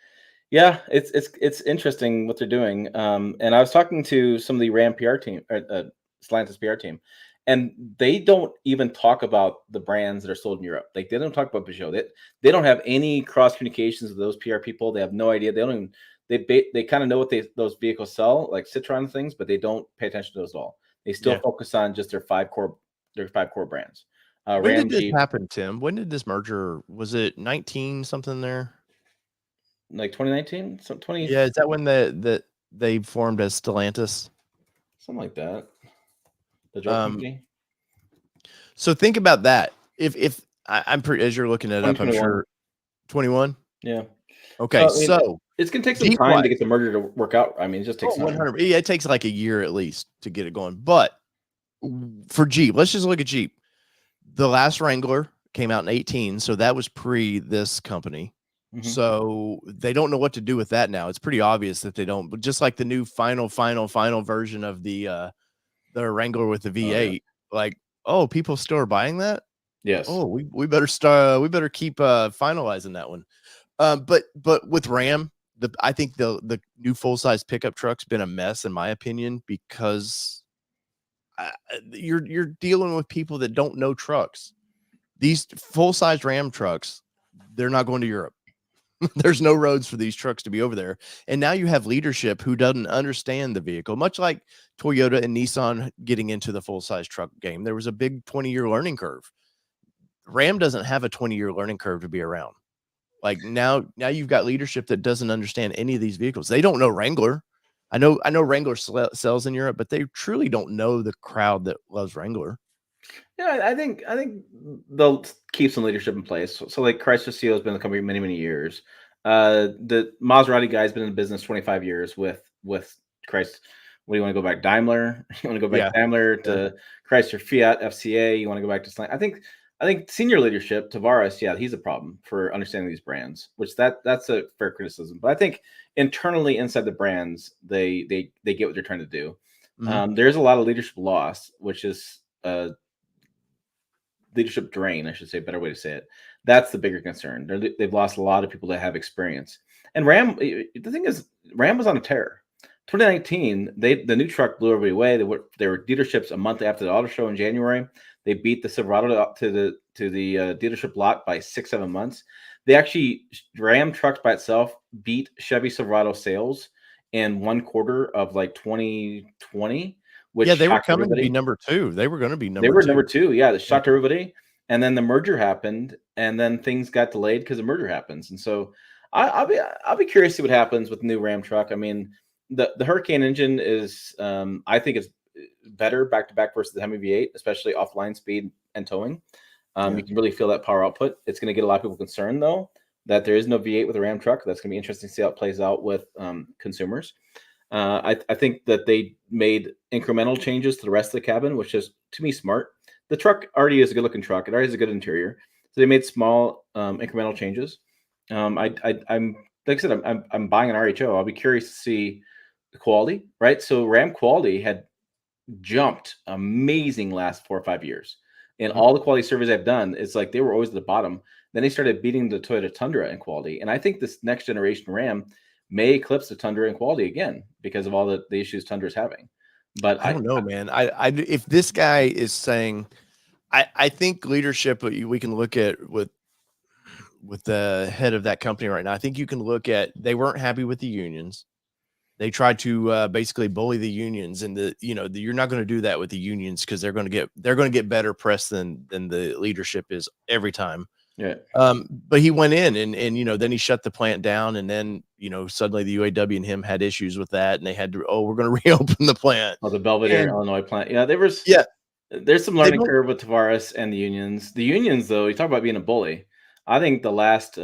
yeah, it's interesting what they're doing. And I was talking to some of the Ram PR team, Stellantis PR team, and they don't even talk about the brands that are sold in Europe. Like they don't talk about Peugeot. They don't have any cross communications with those PR people. They have no idea. They don't even. They kind of know what those vehicles sell, like Citroen and things, but they don't pay attention to those at all. They still focus on just their five core brands. When Ram, did this Jeep, happen, Tim? When did this merger? Was it 19 something there? like 2019, so 20. Yeah, is that when they formed as Stellantis? Something like that. The drug company. So think about that. If I'm pretty, as you're looking it up, I'm sure 21. Yeah. Okay, well, I mean, so it's gonna take some time to get the merger to work out. I mean, it just takes time. 100. Yeah, it takes like a year at least to get it going. But for Jeep, let's just look at Jeep. The last Wrangler came out in 18, so that was pre this company. So they don't know what to do with that now. It's pretty obvious that they don't. But just like the new final version of the Wrangler with the V8, like, oh, people still are buying that. Yes. Oh, we better start. We better keep finalizing that one. But with Ram, I think the new full size pickup truck's been a mess in my opinion because you're dealing with people that don't know trucks. These full size Ram trucks, they're not going to Europe. There's no roads for these trucks to be over there. And now you have leadership who doesn't understand the vehicle, much like Toyota and Nissan getting into the full size truck game. There was a big 20-year learning curve. Ram doesn't have a 20-year learning curve to be around. Like now you've got leadership that doesn't understand any of these vehicles. They don't know Wrangler. I know Wrangler sells in Europe, but they truly don't know the crowd that loves Wrangler. Yeah, I think they'll keep some leadership in place. So like Chrysler CEO has been in the company many years. The Maserati guy's been in the business 25 years with Chrysler. What do you want to go back? Daimler? You want to go back Daimler to Chrysler, Fiat, FCA? You want to go back to Slant? I think senior leadership, Tavares, he's a problem for understanding these brands, which that's a fair criticism. But I think internally inside the brands, they get what they're trying to do. There's a lot of leadership loss, which is leadership drain, I should say, a better way to say it. That's the bigger concern. They've lost a lot of people that have experience. And Ram, the thing is, Ram was on a tear. 2019, the new truck blew everybody away. They were dealerships a month after the auto show in January. They beat the Silverado up to the dealership lot by 6-7 months. They actually, Ram trucks by itself beat Chevy Silverado sales in 1 quarter of like 2020. Which they were coming to be number 2. They were going to be number 2. They were number 2. Yeah, that shocked everybody. And then the merger happened, and then things got delayed because the merger happens. And so I'll be curious to see what happens with the new Ram truck. I mean, the Hurricane engine is I think it's better back to back versus the Hemi V8, especially offline speed and towing. You can really feel that power output. It's going to get a lot of people concerned though that there is no V8 with a Ram truck. That's going to be interesting to see how it plays out with consumers. I think that they made incremental changes to the rest of the cabin, which is to me smart. The truck already is a good looking truck. It already has a good interior. So they made small incremental changes. I'm like I said, I'm buying an RHO. I'll be curious to see the quality, right? So Ram quality had jumped amazing last 4 or 5 years. And all the quality surveys I've done, it's like they were always at the bottom. Then they started beating the Toyota Tundra in quality. And I think this next generation Ram may eclipse the Tundra in quality again because of all the issues Tundra's having. But I don't know, man. I if this guy is saying, I think leadership we can look at with the head of that company right now. I think you can look at they weren't happy with the unions. They tried to basically bully the unions, and you're not going to do that with the unions because they're going to get better press than the leadership is every time. Yeah. But he went in and then he shut the plant down, and then suddenly the UAW and him had issues with that, and they had to, we're going to reopen the plant. Oh, the Belvedere, Illinois plant. Yeah, there's some They learning don't- curve with Tavares and the unions. The unions, though, you talk about being a bully. I think the last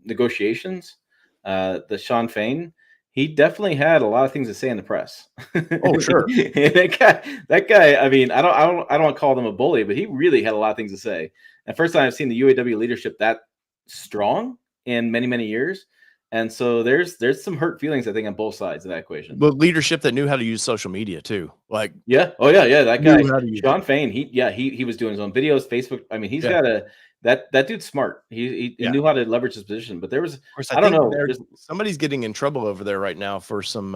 negotiations, the Sean Fain, he definitely had a lot of things to say in the press. Oh, sure. that guy. I mean, I don't want to call them a bully, but he really had a lot of things to say. And first time I've seen the UAW leadership that strong in many, many years. And so there's some hurt feelings, I think, on both sides of that equation. But leadership that knew how to use social media too. Like, yeah, that guy, knew how to use Sean it. Fain. He was doing his own videos, Facebook. I mean, he's Yeah. got that dude's smart. He Yeah. knew how to leverage his position. But there was, Of course, I don't know. somebody's getting in trouble over there right now for some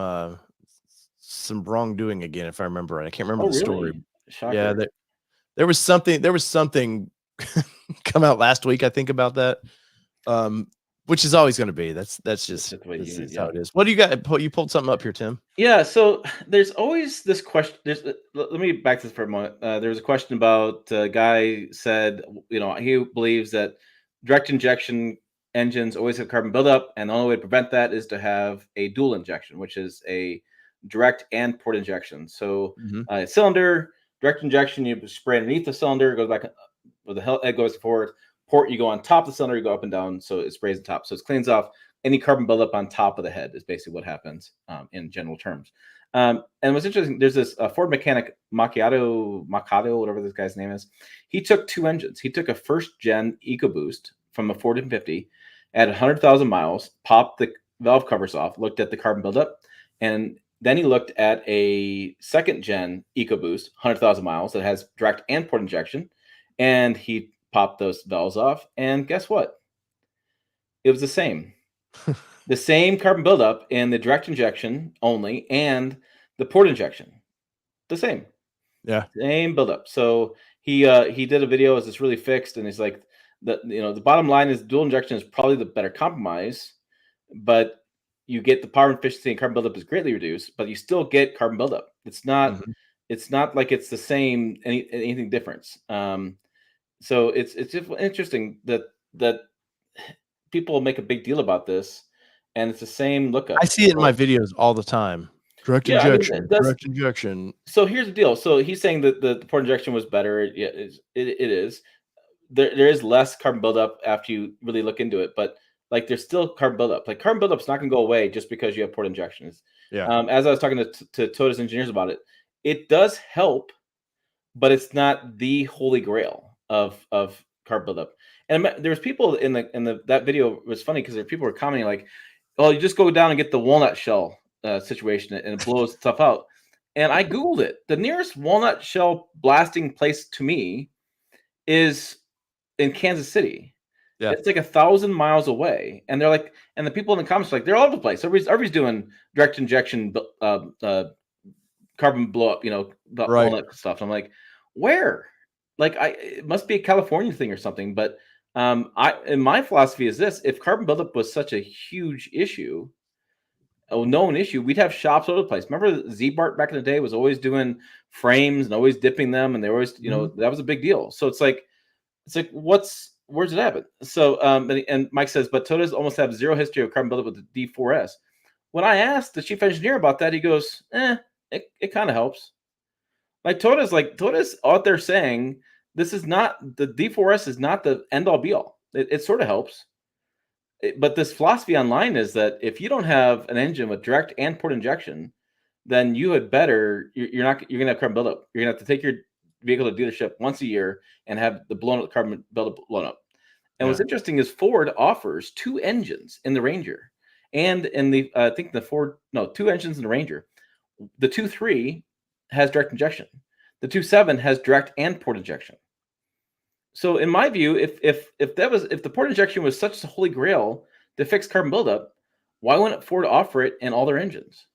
wrongdoing again, if I remember right. I can't remember the story. Shocker. Yeah, there was something come out last week, I think, about that. Which is always going to be. That's just how it is. What do you got? You pulled something up here, Tim. Yeah. So there's always this question. Let me back to this for a moment. There was a question about a guy said, he believes that direct injection engines always have carbon buildup, and the only way to prevent that is to have a dual injection, which is a direct and port injection. So cylinder, direct injection, you spray underneath the cylinder, it goes back with the head goes forward. Port, you go on top of the cylinder, you go up and down, so it sprays the top. So it cleans off any carbon buildup on top of the head is basically what happens in general terms. And what's interesting, there's this Ford mechanic, Macado, whatever this guy's name is. He took two engines. He took a first-gen EcoBoost from a Ford F-150 at 100,000 miles, popped the valve covers off, looked at the carbon buildup, and then he looked at a second-gen EcoBoost, 100,000 miles, that has direct and port injection, and he popped those valves off, and guess what? It was the same. The same carbon buildup in the direct injection only and the port injection. The same. Yeah. Same buildup. So he did a video as it's really fixed, and he's like, the bottom line is dual injection is probably the better compromise, but you get the power efficiency and carbon buildup is greatly reduced, but you still get carbon buildup. It's not like it's the same anything difference. So it's just interesting that people make a big deal about this, and it's the same lookup. I see it in my videos all the time. Direct injection. So here's the deal. So he's saying that the port injection was better. Yeah, it is. There is less carbon buildup after you really look into it, but like there's still carbon buildup. Like carbon buildup's not going to go away just because you have port injections. Yeah. As I was talking to Toyota's engineers about it, it does help, but it's not the holy grail of carbon buildup. And there's people in that video. It was funny because people were commenting like, "Oh, you just go down and get the walnut shell situation, and it blows stuff out." And I Googled it. The nearest walnut shell blasting place to me is in Kansas City. Yeah. It's like 1,000 miles away. And they're like, and the people in the comments are like, they're all over the place. Everybody's doing direct injection carbon blow up, walnut stuff. I'm like, where? Like, it must be a California thing or something. But and my philosophy is this: if carbon buildup was such a huge issue, a known issue, we'd have shops all over the place. Remember Z-Bart back in the day was always doing frames and always dipping them, and they always, that was a big deal. So it's like where's it happen? So and Mike says, but Toyotas almost have zero history of carbon buildup with the D4S. When I asked the chief engineer about that, he goes, it kind of helps. Toyota's out there saying this is not the D4S is not the end all be all. It sort of helps. But this philosophy online is that if you don't have an engine with direct and port injection, then you had better, you're going to have carbon buildup. You're going to have to take your vehicle to dealership once a year and have the carbon buildup blown up. And what's interesting is Ford offers two engines in the Ranger and in the, two engines in the Ranger. The 2.3 has direct injection. The 2.7 has direct and port injection. So in my view, if the port injection was such a holy grail to fix carbon buildup, why wouldn't Ford offer it in all their engines?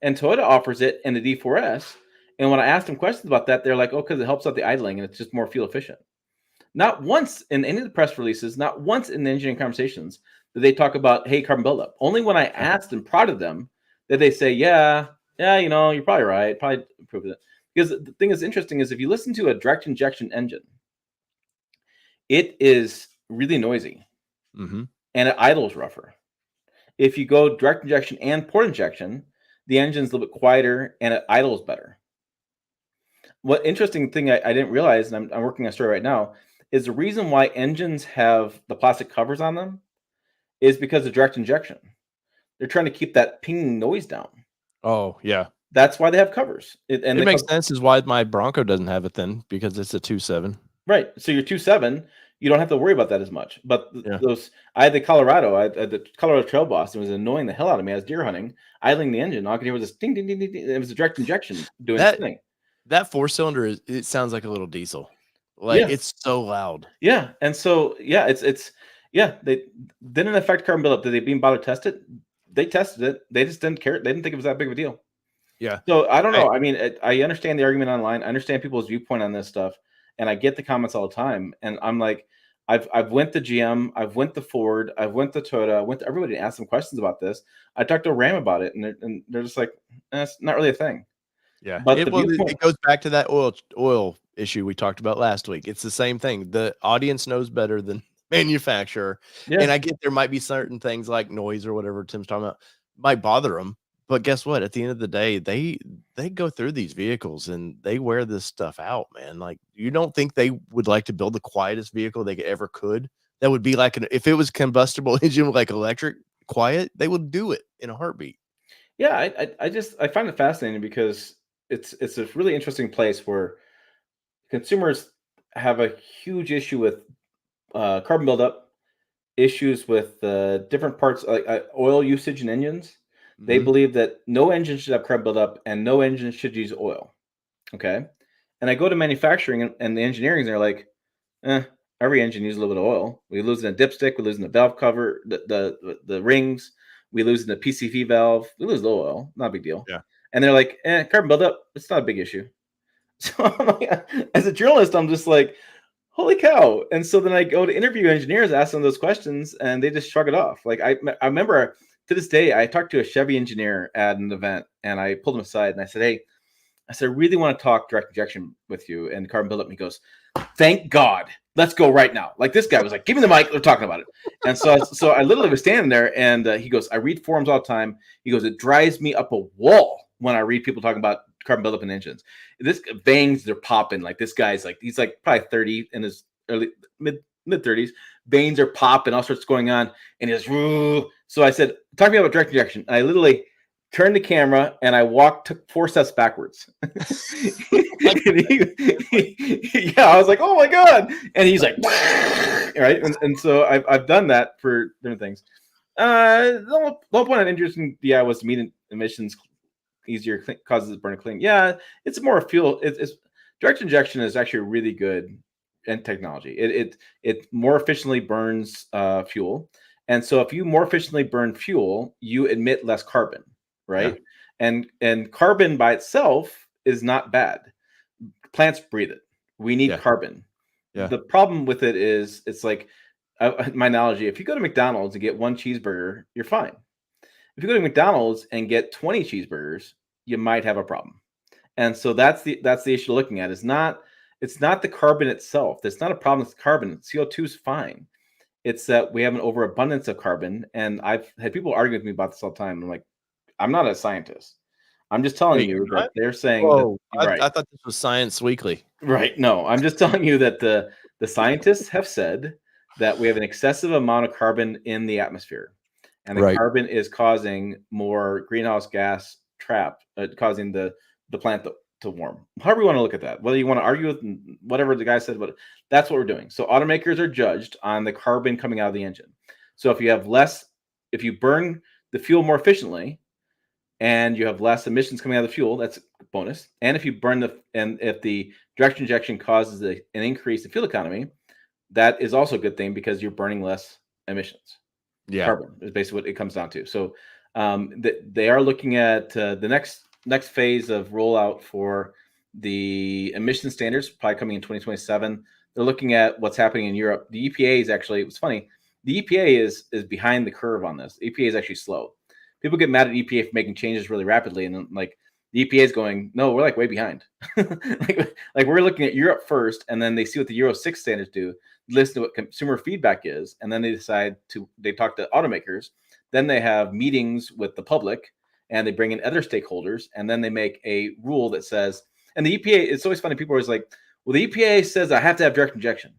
And Toyota offers it in the D4S. And when I asked them questions about that, they're like, because it helps out the idling and it's just more fuel efficient. Not once in any of the press releases, not once in the engineering conversations did they talk about, hey, carbon buildup. Only when I asked and prodded them did they say, yeah, you're probably right. Probably improve it. Because the thing that's interesting is if you listen to a direct injection engine, it is really noisy. and it idles rougher. If you go direct injection and port injection, the engine's a little bit quieter and it idles better. What interesting thing I didn't realize, and I'm working on a story right now, is the reason why engines have the plastic covers on them is because of direct injection. They're trying to keep that pinging noise down. Oh, yeah. That's why they have covers. It makes sense is why my Bronco doesn't have it then, because it's a 2.7. Right. So your 2.7, you don't have to worry about that as much. But Yeah. I had the Colorado Trail Boss. It was annoying the hell out of me. I was deer hunting, idling the engine. All I could hear was this ding, ding, ding, ding, ding. It was a direct injection doing its thing. That 4-cylinder it sounds like a little diesel. Like it's so loud. Yeah. And so they didn't affect carbon buildup. Did they beam bother test it? They tested it. They just didn't care. They didn't think it was that big of a deal. Yeah. So I don't know. I mean, I understand the argument online. I understand people's viewpoint on this stuff, and I get the comments all the time. And I'm like, I've went to GM, I've went to Ford, I've went to Toyota, I went to everybody to ask them questions about this. I talked to Ram about it, and they're just like, it's not really a thing. Yeah, but it goes back to that oil issue we talked about last week. It's the same thing. The audience knows better than manufacturer, and I get there might be certain things like noise or whatever Tim's talking about might bother them. But guess what? At the end of the day, they go through these vehicles and they wear this stuff out, man. Like, you don't think they would like to build the quietest vehicle they ever could? That would be like if it was combustible engine, like electric, quiet, they would do it in a heartbeat. Yeah, I find it fascinating because it's a really interesting place where consumers have a huge issue with carbon buildup, issues with different parts like oil usage in engines. They believe that no engine should have carbon buildup and no engine should use oil. Okay. And I go to manufacturing and the engineering, and they're like, every engine uses a little bit of oil. We lose in a dipstick, we lose in the valve cover, the rings, we lose in the PCV valve, we lose a little oil, not a big deal. Yeah. And they're like, carbon buildup, it's not a big issue. So I'm like, as a journalist, I'm just like, holy cow. And so then I go to interview engineers, ask them those questions, and they just shrug it off. Like I remember to this day, I talked to a Chevy engineer at an event and I pulled him aside and I said, hey, I really want to talk direct injection with you and carbon buildup. And he goes, thank God, let's go right now. Like, this guy was like, give me the mic, we're talking about it. And so I literally was standing there and he goes, I read forums all the time. He goes, it drives me up a wall when I read people talking about carbon buildup in engines. This veins, they're popping. Like, this guy's like, he's like probably 30 in his mid 30s. Veins are popping, all sorts going on. And he's, so I said, talk to me about direct injection. And I literally turned the camera and I took 4 steps backwards. Yeah, I was like, oh my God. And he's like, right. And so I've done that for different things. The whole point of introducing DI was to meet emissions easier, causes it burn clean. Yeah, it's more fuel. It's direct injection is actually really good in technology. It more efficiently burns fuel. And so if you more efficiently burn fuel, you emit less carbon. Right. Yeah. And carbon by itself is not bad. Plants breathe it. We need carbon. Yeah. The problem with it is it's like my analogy. If you go to McDonald's and get 1 cheeseburger, you're fine. If you go to McDonald's and get 20 cheeseburgers, you might have a problem. And so that's the issue looking at. It's not the carbon itself. That's not a problem with carbon. CO2 is fine. It's that we have an overabundance of carbon. And I've had people argue with me about this all the time. I'm like, I'm not a scientist. I'm just telling you that they're saying. Whoa, right. I thought this was Science Weekly. Right. No, I'm just telling you that the scientists have said that we have an excessive amount of carbon in the atmosphere. And the carbon is causing more greenhouse gas trap, causing the plant to warm. However you want to look at that, whether you want to argue with whatever the guy said, but that's what we're doing. So automakers are judged on the carbon coming out of the engine. So if you burn the fuel more efficiently, and you have less emissions coming out of the fuel, that's a bonus. And if you if the direct injection causes an increase in fuel economy, that is also a good thing because you're burning less emissions. Yeah, carbon is basically what it comes down to. So they are looking at the next phase of rollout for the emission standards, probably coming in 2027. They're looking at what's happening in Europe. The EPA is actually, it's funny, the EPA is behind the curve on this. The EPA is actually slow. People get mad at EPA for making changes really rapidly, and like The EPA is going, no, we're like way behind. like we're looking at Europe first, and then they see what the Euro 6 standards do, listen to what consumer feedback is, and then they talk to automakers. Then they have meetings with the public, and they bring in other stakeholders, and then they make a rule that says, and the EPA, it's always funny, people are always like, well, the EPA says I have to have direct injection.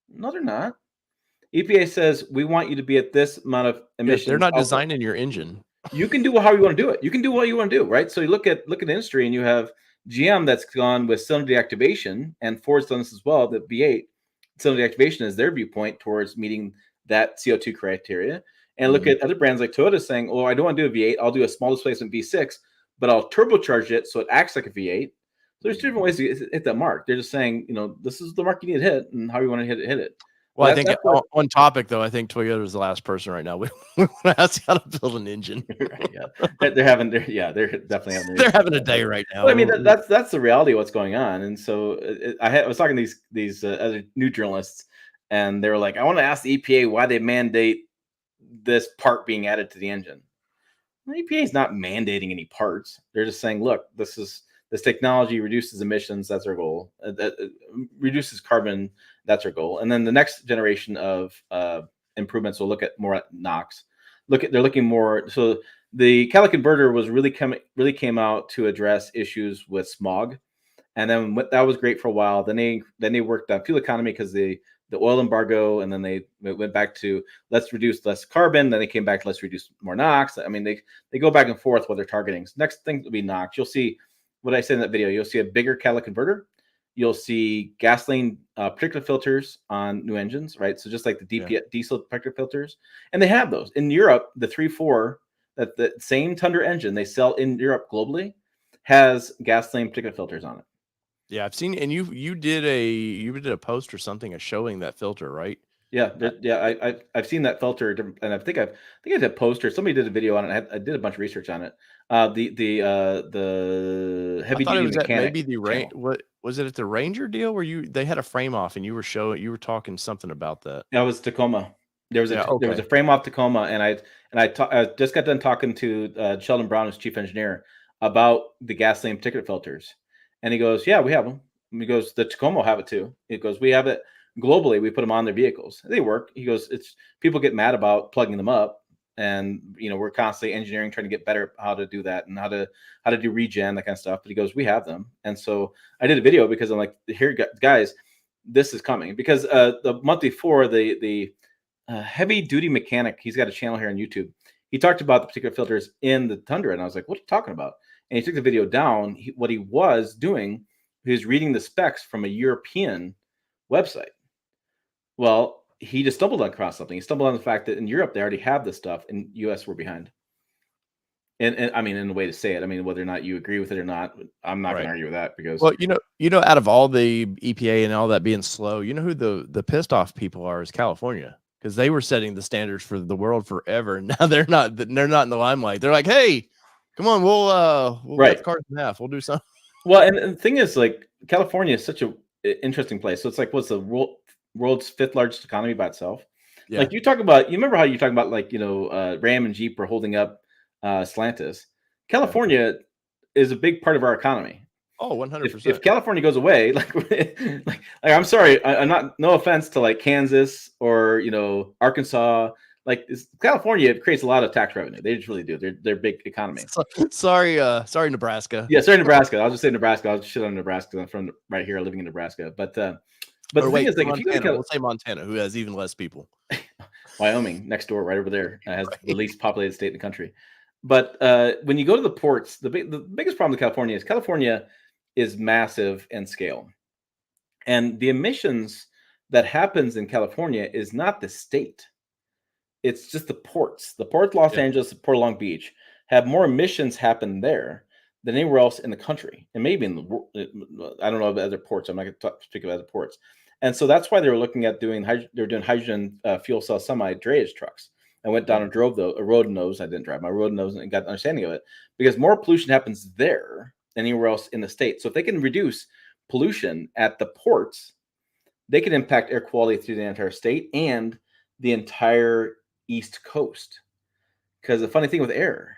No, they're not. EPA says we want you to be at this amount of emissions. They're not designing your engine. You can do how you want to do it. You can do what you want to do, right? So you look at the industry, and you have GM that's gone with cylinder deactivation, and Ford's done this as well. The V8 cylinder deactivation is their viewpoint towards meeting that CO2 criteria. And look at other brands like Toyota saying, "Oh, I don't want to do a V8. I'll do a small displacement V6, but I'll turbocharge it so it acts like a V8." So there's two different ways to hit that mark. They're just saying, this is the mark you need to hit, and how you want to hit it. Well, I think on topic though, I think Toyota is the last person right now. We want to ask how to build an engine. They're definitely having. They're having a day right now. Well, I mean, that's the reality of what's going on. And so I was talking to these other new journalists, and they were like, "I want to ask the EPA why they mandate this part being added to the engine." The EPA is not mandating any parts. They're just saying, "Look, this technology reduces emissions. That's our goal. Reduces carbon. That's our goal." And then the next generation of improvements will look at more at NOx. They're looking more. So the catalytic converter was really came out to address issues with smog, and then that was great for a while. Then they worked on fuel economy because the oil embargo, and then they went back to let's reduce less carbon. Then they came back to let's reduce more NOx. I mean, they go back and forth what they're targeting. So next thing will be NOx. You'll see what I said in that video. You'll see a bigger catalytic converter. You'll see gasoline particulate filters on new engines, right? So just like the diesel particulate filters, and they have those in Europe. The 3.4, that the same Tundra engine they sell in Europe globally has gasoline particulate filters on it. Yeah, I've seen, and you did a post or something showing that filter, right? Yeah, I've seen that filter, and I think I did a post, or somebody did a video on it. I did a bunch of research on it. The heavy duty mechanic. Maybe what was it at the Ranger deal where they had a frame off and you were talking something about that? That was Tacoma. There was a frame off Tacoma, and I just got done talking to Sheldon Brown, who's chief engineer, about the gasoline particulate filters, and he goes, "Yeah, we have them." And he goes, "The Tacoma will have it too." He goes, "We have it globally. We put them on their vehicles. They work." He goes, "It's people get mad about plugging them up, and we're constantly engineering, trying to get better how to do that and how to do regen, that kind of stuff." But he goes, "We have them." And so I did a video because I'm like, "Here, guys, this is coming." Because the month before, the heavy duty mechanic, he's got a channel here on YouTube. He talked about the particular filters in the Tundra, and I was like, "What are you talking about?" And he took the video down. What he was doing, he was reading the specs from a European website. Well, he just stumbled across something. He stumbled on the fact that in Europe they already have this stuff, and US we're behind. And I mean, in the way to say it, I mean, whether or not you agree with it or not, I'm not going to argue with that because. Well, out of all the EPA and all that being slow, who the pissed off people are is California, because they were setting the standards for the world forever, and now they're not in the limelight. They're like, "Hey, come on, we'll cut the cars in half. We'll do something." Well, and the thing is, like, California is such a interesting place. So it's like, what's the world's 5th largest economy by itself? Yeah. Like you remember how you talk about, like, Ram and Jeep are holding up Stellantis. California is a big part of our economy. Oh, 100%. If California goes away, like I'm sorry, I'm not, no offense to like Kansas or Arkansas, like California creates a lot of tax revenue. They just really do. They're big economy. Sorry, Nebraska. Yeah, sorry, Nebraska. I'll just say Nebraska. I'll just shit on Nebraska. I'm from right here, living in Nebraska. But the thing is, like, if you go to we'll say Montana, who has even less people. Wyoming, next door, right over there, has the least populated state in the country. But when you go to the ports, the biggest problem with California is massive in scale, and the emissions that happens in California is not the state. It's just the ports. The Port of Los Angeles, the Port of Long Beach have more emissions happen there than anywhere else in the country, and maybe in the world. I don't know about other ports. I'm not going to speak about other ports. And so that's why they were looking at doing hydrogen fuel cell semi drayage trucks. I went down and drove a road nose. I didn't drive my road nose and got an understanding of it, because more pollution happens there than anywhere else in the state. So if they can reduce pollution at the ports, they can impact air quality through the entire state and the entire East Coast. Because the funny thing with air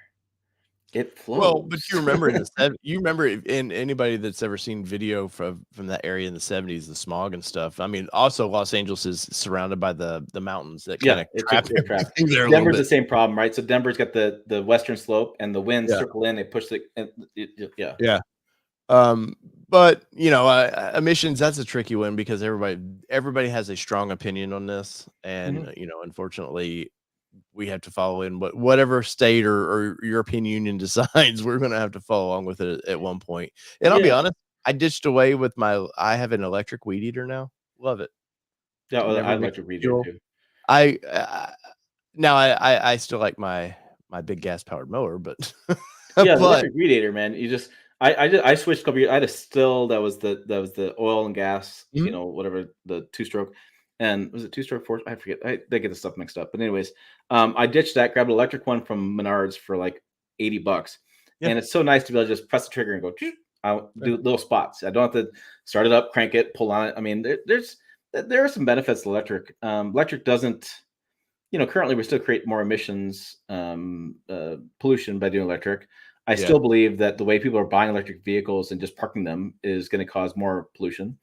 It Well, but flows. you remember you remember in anybody that's ever seen video from that area in the 70s, the smog and stuff. I mean, also Los Angeles is surrounded by the mountains that kind Yeah, of it's trap just air trap. everything there a little Denver's the bit. same problem, right? So Denver's got the western slope, and the winds Yeah. circle in. They push yeah. Yeah. Um, but you know, emissions, that's a tricky one because everybody has a strong opinion on this. And Mhm. you know, unfortunately, we have to follow in whatever state or European Union decides, we're gonna have to follow along with it at one point. And I'll be Yeah, honest, I ditched away with I have an electric weed eater now. Love it. yeah. Well, Never I mix like to read there fuel. too. I now I still like my big gas powered mower, but Yeah, the but electric radiator, man. You just I switched a couple years. I had a still that was the oil and gas, Mhm. whatever the two stroke, and was it two stroke four? I forget. They get the stuff mixed up. But anyways, I ditched that, grabbed an electric one from Menards for like $80, Yeah. and it's so nice to be able to just press the trigger and go. I'll Yeah. do little spots. I don't have to start it up, crank it, pull on it. I mean, there are some benefits to electric. Electric doesn't. Currently we still create more emissions, pollution by doing electric. I Yeah. still believe that the way people are buying electric vehicles and just parking them is going to cause more pollution.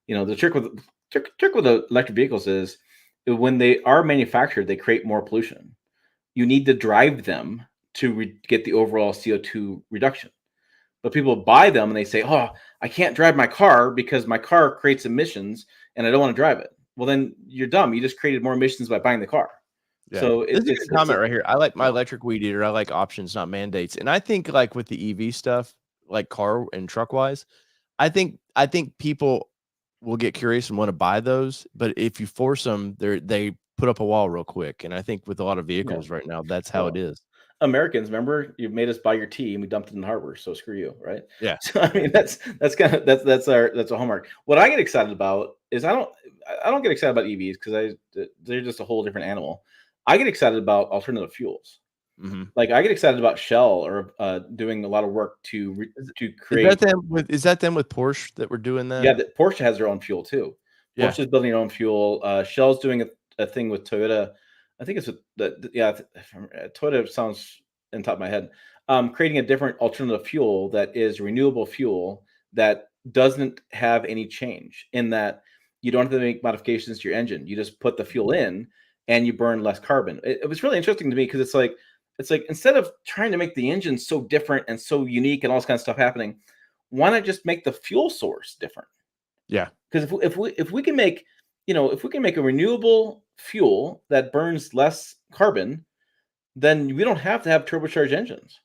The trick with the electric vehicles is when they are manufactured, they create more pollution. You need to drive them to get the overall CO2 reduction. But people buy them and they say, "Oh, I can't drive my car because my car creates emissions and I don't want to drive it." Well, then you're dumb. You just created more emissions by buying the car. Yeah. So This is a good it's a comment right here. I like my yeah. electric weed eater. I like options, not mandates. And I think like with the EV stuff, like car and truck wise, I think people will get curious and want to buy those, but if you force them, they put up a wall real quick. And I think with a lot of Yeah. vehicles right now, that's how it Well, is. Americans, remember you made us buy your tea and we dumped it in the harbor. So screw you, right? Yeah. So I mean that's kind of that's a hallmark. What I get excited about is I don't get excited about EVs because they're just a whole different animal. I get excited about alternative fuels. Mhm. Like I get excited about Shell or doing a lot of work Is to is that create. them with Porsche that were doing Yeah, that? Porsche has their own fuel too. Yeah. Porsche is building their own fuel. Shell's doing a thing with Toyota. I think it's with yeah. Toyota sounds in the top of my head. Creating a different alternative fuel that is renewable fuel that doesn't have any change in that you don't have to make modifications to your engine. You just put the fuel in and you burn less carbon. It was really interesting to me because it's like instead of trying to make the engine so different and so unique and all this kind of stuff happening, why not just make the fuel source different? Yeah. Because if we can make if we can make a renewable fuel that burns less carbon, then we don't have to have turbocharged engines.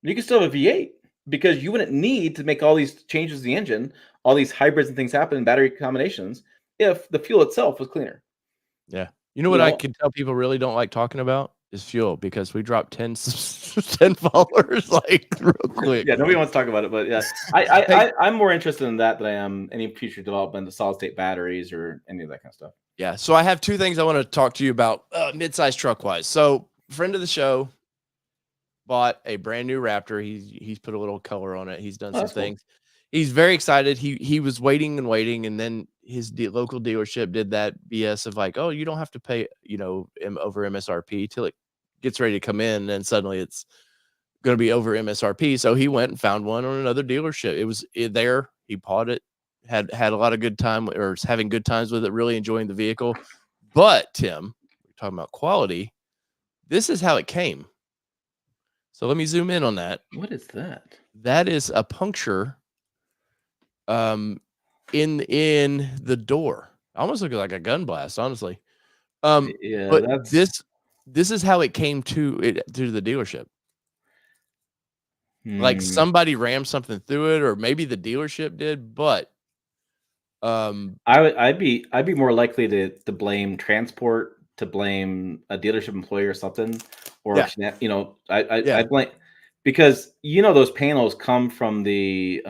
You can still have a V8 because you wouldn't need to make all these changes to the engine, all these hybrids and things happen in battery combinations if the fuel itself was cleaner. Yeah. You know You what I know, can tell people really don't like talking about is fuel because we dropped 10 10 followers like real quick. yeah, nobody wants to talk about it, but yeah, I, I, Hey, I'm more interested in that than I am any future development of solid state batteries or any of that kind of stuff. yeah, so I have two things I want to talk to you about mid-size truck wise. So, friend of the show bought a brand new Raptor. He's put a little color on it. He's done Oh, some that's cool. things. He's very excited. He was waiting and waiting, and then his local dealership did that BS of like, oh, you don't have to pay, over MSRP till it gets ready to come in, and then suddenly it's going to be over MSRP. So he went and found one on another dealership. It was there. He bought it, had a lot of good time or is having good times with it, really enjoying the vehicle. But Tim, we're talking about quality. This is how it came. So let me zoom in on that. What is that? That is a puncture um in the door. Almost looking like a gun blast, honestly. Yeah, But that's this is how it came to the dealership. Like hmm. somebody rammed something through it, or maybe the dealership did, but um I'd be more likely to blame transport, to blame a dealership employee or something, or yeah, I yeah. blame because those panels come from the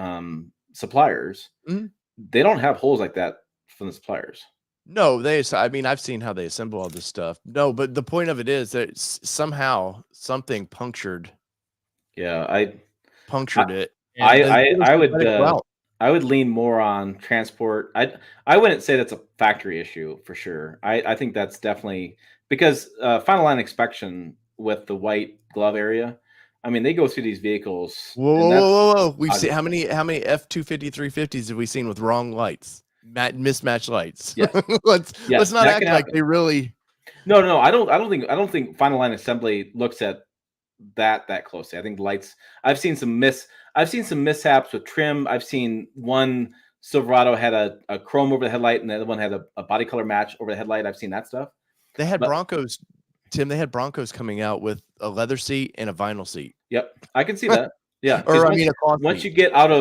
suppliers. Mhm. They don't have holes like that from the suppliers. No, I mean, I've seen how they assemble all this stuff. No, but the point of it is that somehow something Yeah, I punctured it, and I the I dealership would let it go out. I would lean more on transport. I wouldn't say that's a factory issue for sure. I think that's definitely because final line inspection with the white glove area. I mean, they go through these vehicles, Whoa, and whoa, that's whoa, whoa, whoa. We've seen obvious. how many F-250 350s have we seen with wrong lights, mismatched lights? Yes, let's yes, not that act can like happen. they really. No, no, I don't think final line assembly looks at that closely. I think lights. I've seen some mishaps with trim. I've seen one Silverado had a chrome over the headlight, and the other one had a body color match over the headlight. I've seen that stuff. They had But Broncos, Tim. They had Broncos coming out with a leather seat and a vinyl seat, yep, I can see that. Yeah, because or I mean, a cloth once seat. you get out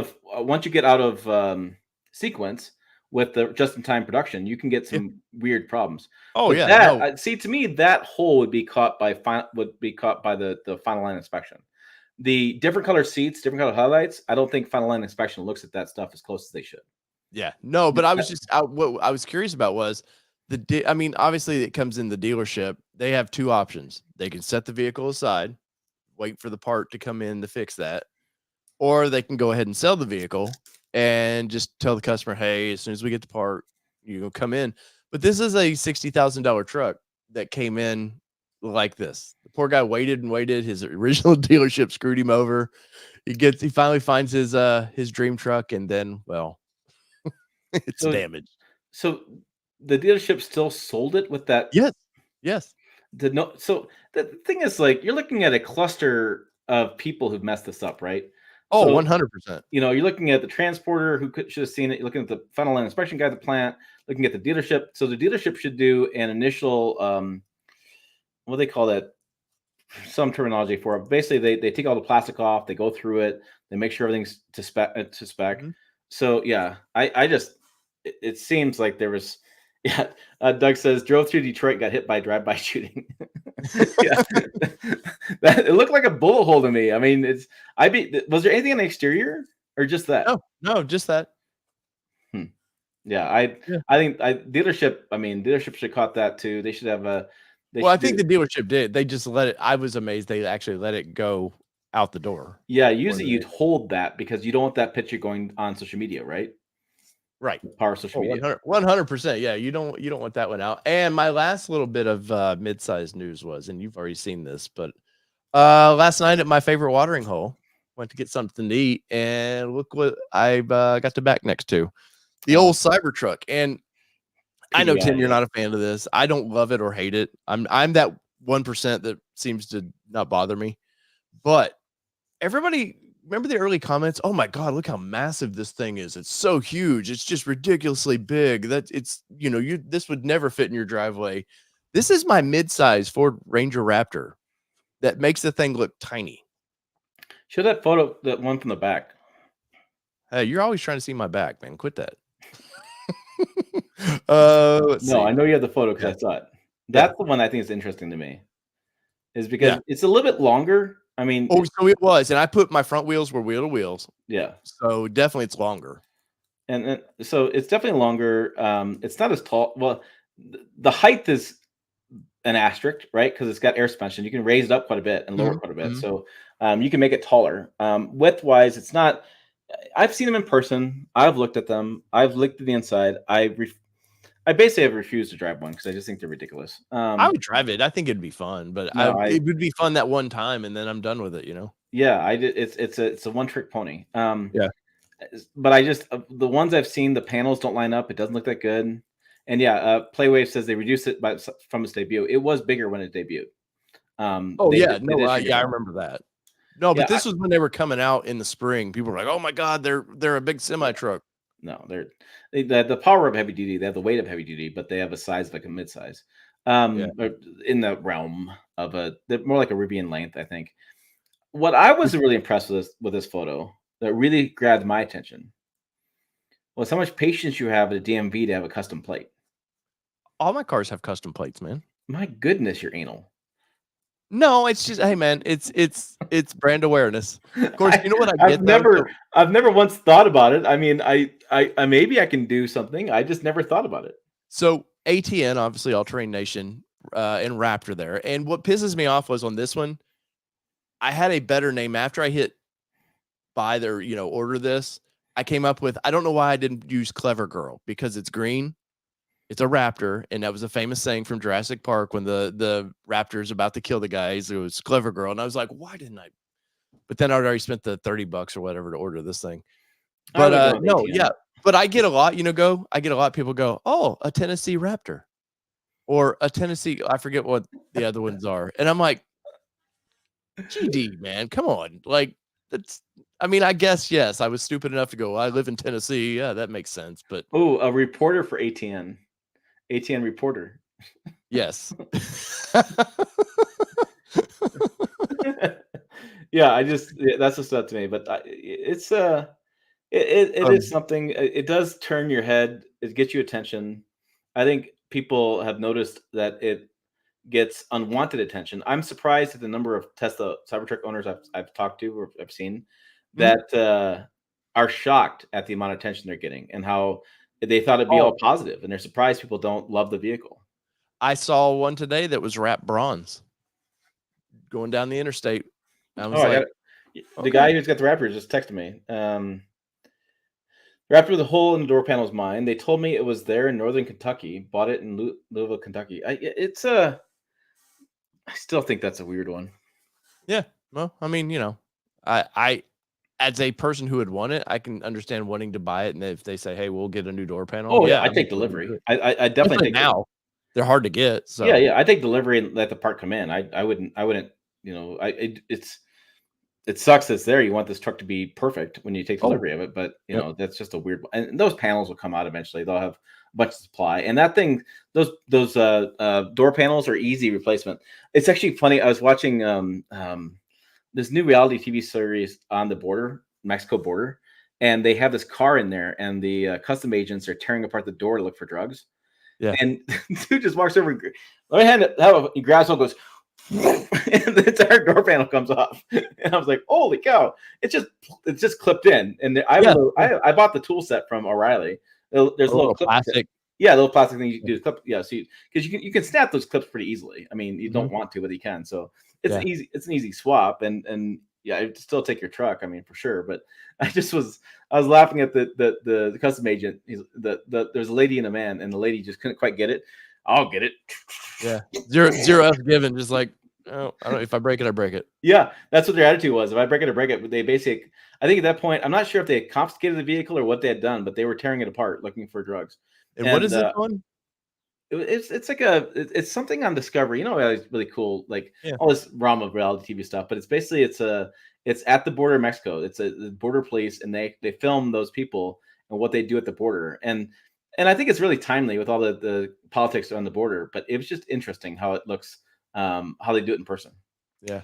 of sequence with the just-in-time production, you can get Yeah. some weird problems. Oh But yeah, that no, see to me that hole would be caught by the final line inspection. The different color seats, different color highlights. I don't think final line inspection looks at that stuff as close as they should. yeah, no. Yeah, But I was just what I was curious about was I mean, obviously, it comes in the dealership. They have two options. They can set the vehicle aside, wait for the part to come in to fix that, or they can go ahead and sell the vehicle and just tell the customer, hey, as soon as we get the part, you can come in. But this is a $60,000 truck that came in like this. The poor guy waited and waited. His original dealership screwed him over. He finally finds his dream truck, and then, well, it's So damaged. so the dealership still sold it with that. Yes. Yes. So the thing is, like, you're looking at a cluster of people who've messed this up, right? Oh, So 100%. you're looking at the transporter who should have seen it. You're looking at the final line inspection guy at the plant. Looking at the dealership. So the dealership should do an initial what do they call that? Some terminology for it. Basically, they take all the plastic off. They go through it. They make sure everything's to spec. Mhm. So yeah, I just it seems like there was. Yeah, Doug says drove through Detroit, got hit by a drive-by shooting. Yeah, it looked like a bullet hole to me. I mean, was there anything on the exterior or just that? No, no, just that. Hmm. Yeah, Yeah. I think dealership. I mean, dealership should have caught that too. They should have a. They Well, I should think do. the dealership did. They just let it. I was amazed they actually let it go out the door. Yeah, More usually than you'd anything. hold that because you don't want that picture going on social media, right? Right. The power of social Oh, media. 100%. Yeah, you don't want that one out. And my last little bit of mid-sized news was, and you've already seen this, but last night at my favorite watering hole, went to get something to eat, and look what I've got to back next to. The Oh, old Cybertruck. And I know, Tim, PDI, you're yeah. not a fan of this. I don't love it or hate it. I'm that 1% that seems to not bother me. But everybody remember the early comments? Oh my God, look how massive this thing is. It's so huge. It's just ridiculously big. That it's, this would never fit in your driveway. This is my mid-size Ford Ranger Raptor that makes the thing look tiny. Show that photo, that one from the back. Hey, you're always trying to see my back, man. Quit that. Let's No, I see. know you have the photo Yeah. because I saw it. Yeah. That's the one I think is interesting to me, is because Yeah. it's a little bit longer. I mean, Oh, so it was. And I put my front wheels were wheel to wheels. yeah, So definitely it's longer. and so it's definitely longer. It's not as tall. Well, the height is an asterisk, right? Because it's got air suspension. You can raise it up quite a bit and lower it Mhm, quite a bit. mhm. So you can make it taller. Width wise, it's not. I've seen them in person. I've looked at them. I've looked at the inside. I basically have refused to drive one because I just think they're ridiculous. I would drive it. I think it'd be fun, but No, it would be fun that one time, and then I'm done with it. yeah, I did. It's a one trick pony. Yeah. But I just the ones I've seen, the panels don't line up. It doesn't look that good. And yeah, Playwave says they reduced it from its debut. It was bigger when it debuted. Oh, yeah. They No, did shrink it yeah, I down. remember that. No, but Yeah, this was when they were coming out in the spring. People were like, "Oh my God, they're a big semi truck." no, the power of heavy duty. They have the weight of heavy duty, but they have a size like a midsize. Yeah. Or in the realm of they're more like a Rivian length, I think. What I was really impressed with this photo that really grabbed my attention was how much patience you have at a DMV to have a custom plate. All my cars have custom plates, man. My goodness, you're anal. No, it's just, hey, man, it's brand awareness. Of course, you know what I I've get though? never So, I've never once thought about it. I mean, I maybe I can do something. I just never thought about it. so ATN, obviously All Terrain Nation, and Raptor there. And what pisses me off was on this one, I had a better name after I hit buy their, order this. I came up with, I don't know why I didn't use Clever Girl because it's green. It's a raptor, and that was a famous saying from Jurassic Park when the raptor's about to kill the guys. It was Clever Girl, and I was like, why didn't I? but then I'd already spent the $30 or whatever to order this thing. I would But go on no, ATM. yeah. But I get a lot, I get a lot of people go, oh, a Tennessee Raptor or a Tennessee, I forget what the other ones are. And I'm like, GD, man, come on. Like, I guess, yes, I was stupid enough to go, I live in Tennessee. Yeah, that makes sense. But Oh, a reporter for ATN. ATN reporter. yes. Yeah, that's just up to me. But it's it is something. It does turn your head. It gets you attention. I think people have noticed that it gets unwanted attention. I'm surprised at the number of Tesla Cybertruck owners I've talked to or I've seen that are shocked at the amount of attention they're getting and how they thought it'd be all positive, and they're surprised people don't love the vehicle. I saw one today that was wrapped bronze going down the interstate. I was like, the guy who's got the Raptor just texted me. Raptor with a hole in the door panel is mine. They told me it was there in northern Kentucky. Bought it in Louisville, Kentucky. I still think that's a weird one. Yeah. Well, I as a person who would want it, I can understand wanting to buy it. And if they say, hey, we'll get a new door panel. Oh, yeah, I take delivery. I definitely take now. They're hard to get. So yeah, I take delivery and let the part come in. I wouldn't, it sucks it's there. You want this truck to be perfect when you take delivery of it, but that's just a weird one. And those panels will come out eventually. They'll have a bunch of supply. And that thing, those door panels are easy replacement. It's actually funny. I was watching this new reality TV series on the border, Mexico border, and they have this car in there, and the custom agents are tearing apart the door to look for drugs. Yeah, and dude just walks over. Let me hand it. He grabs one, goes, and the entire door panel comes off. And I was like, "Holy cow!" It's just clipped in. And I bought the tool set from O'Reilly. There's a little clip plastic. Yeah, a little plastic thing you can do. Clip. Yeah, so because you can snap those clips pretty easily. I mean, you don't want to, but you can. So it's an easy swap. And yeah, I'd still take your truck. I mean, for sure. But I was laughing at the custom agent. There's a lady and a man, and the lady just couldn't quite get it. I'll get it. Yeah, zero F given. Just like, oh, I don't know if I break it, I break it. Yeah, that's what their attitude was. If I break it, I break it. But they basically, I think at that point, I'm not sure if they had confiscated the vehicle or what they had done, but they were tearing it apart looking for drugs. And what is this one? It's something on Discovery. It's really cool, like all this realm of reality TV stuff. But it's basically it's at the border of Mexico. It's the border police, and they film those people and what they do at the border. And I think it's really timely with all the politics on the border. But it was just interesting how it looks, how they do it in person. Yeah.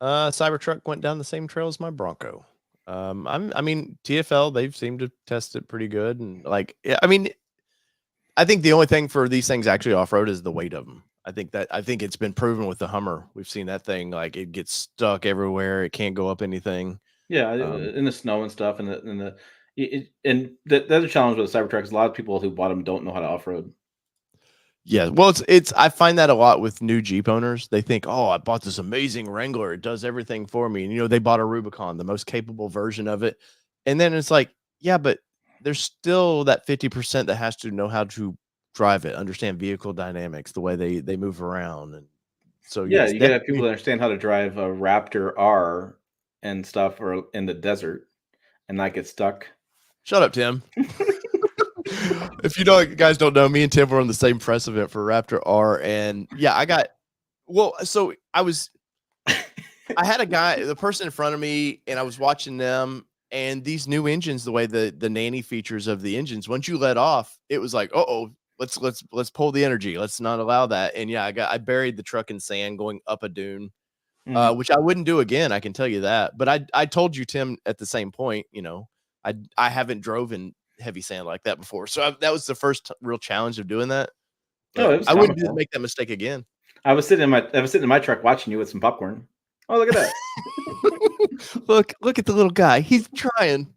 Cybertruck went down the same trail as my Bronco. TFL, they've seemed to test it pretty good, and I think the only thing for these things actually off-road is the weight of them. I think it's been proven with the Hummer. We've seen that thing, like, it gets stuck everywhere. It can't go up anything. Yeah, in the snow and stuff, and the other challenge with the Cybertruck is a lot of people who bought them don't know how to off-road. Yeah, well, it's I find that a lot with new Jeep owners. They think, oh, I bought this amazing Wrangler. It does everything for me. And, they bought a Rubicon, the most capable version of it. And then it's like, yeah, but there's still that 50% that has to know how to drive it, understand vehicle dynamics, the way they move around. And so, yeah, you gotta have people that understand how to drive a Raptor R and stuff, or in the desert and not get stuck. Shut up, Tim. If you guys don't know, me and Tim were on the same press event for Raptor R, and yeah, I had the person in front of me, and I was watching them, and these new engines, the way the nanny features of the engines, once you let off, it was like, let's pull the energy. Let's not allow that. And yeah, I buried the truck in sand going up a dune, which I wouldn't do again. I can tell you that. But I told you, Tim, at the same point, I haven't drove in heavy sand like that before. So that was the first real challenge of doing that. I wouldn't make that mistake again. I was sitting in my truck watching you with some popcorn. Oh, look at that. look at the little guy. He's trying.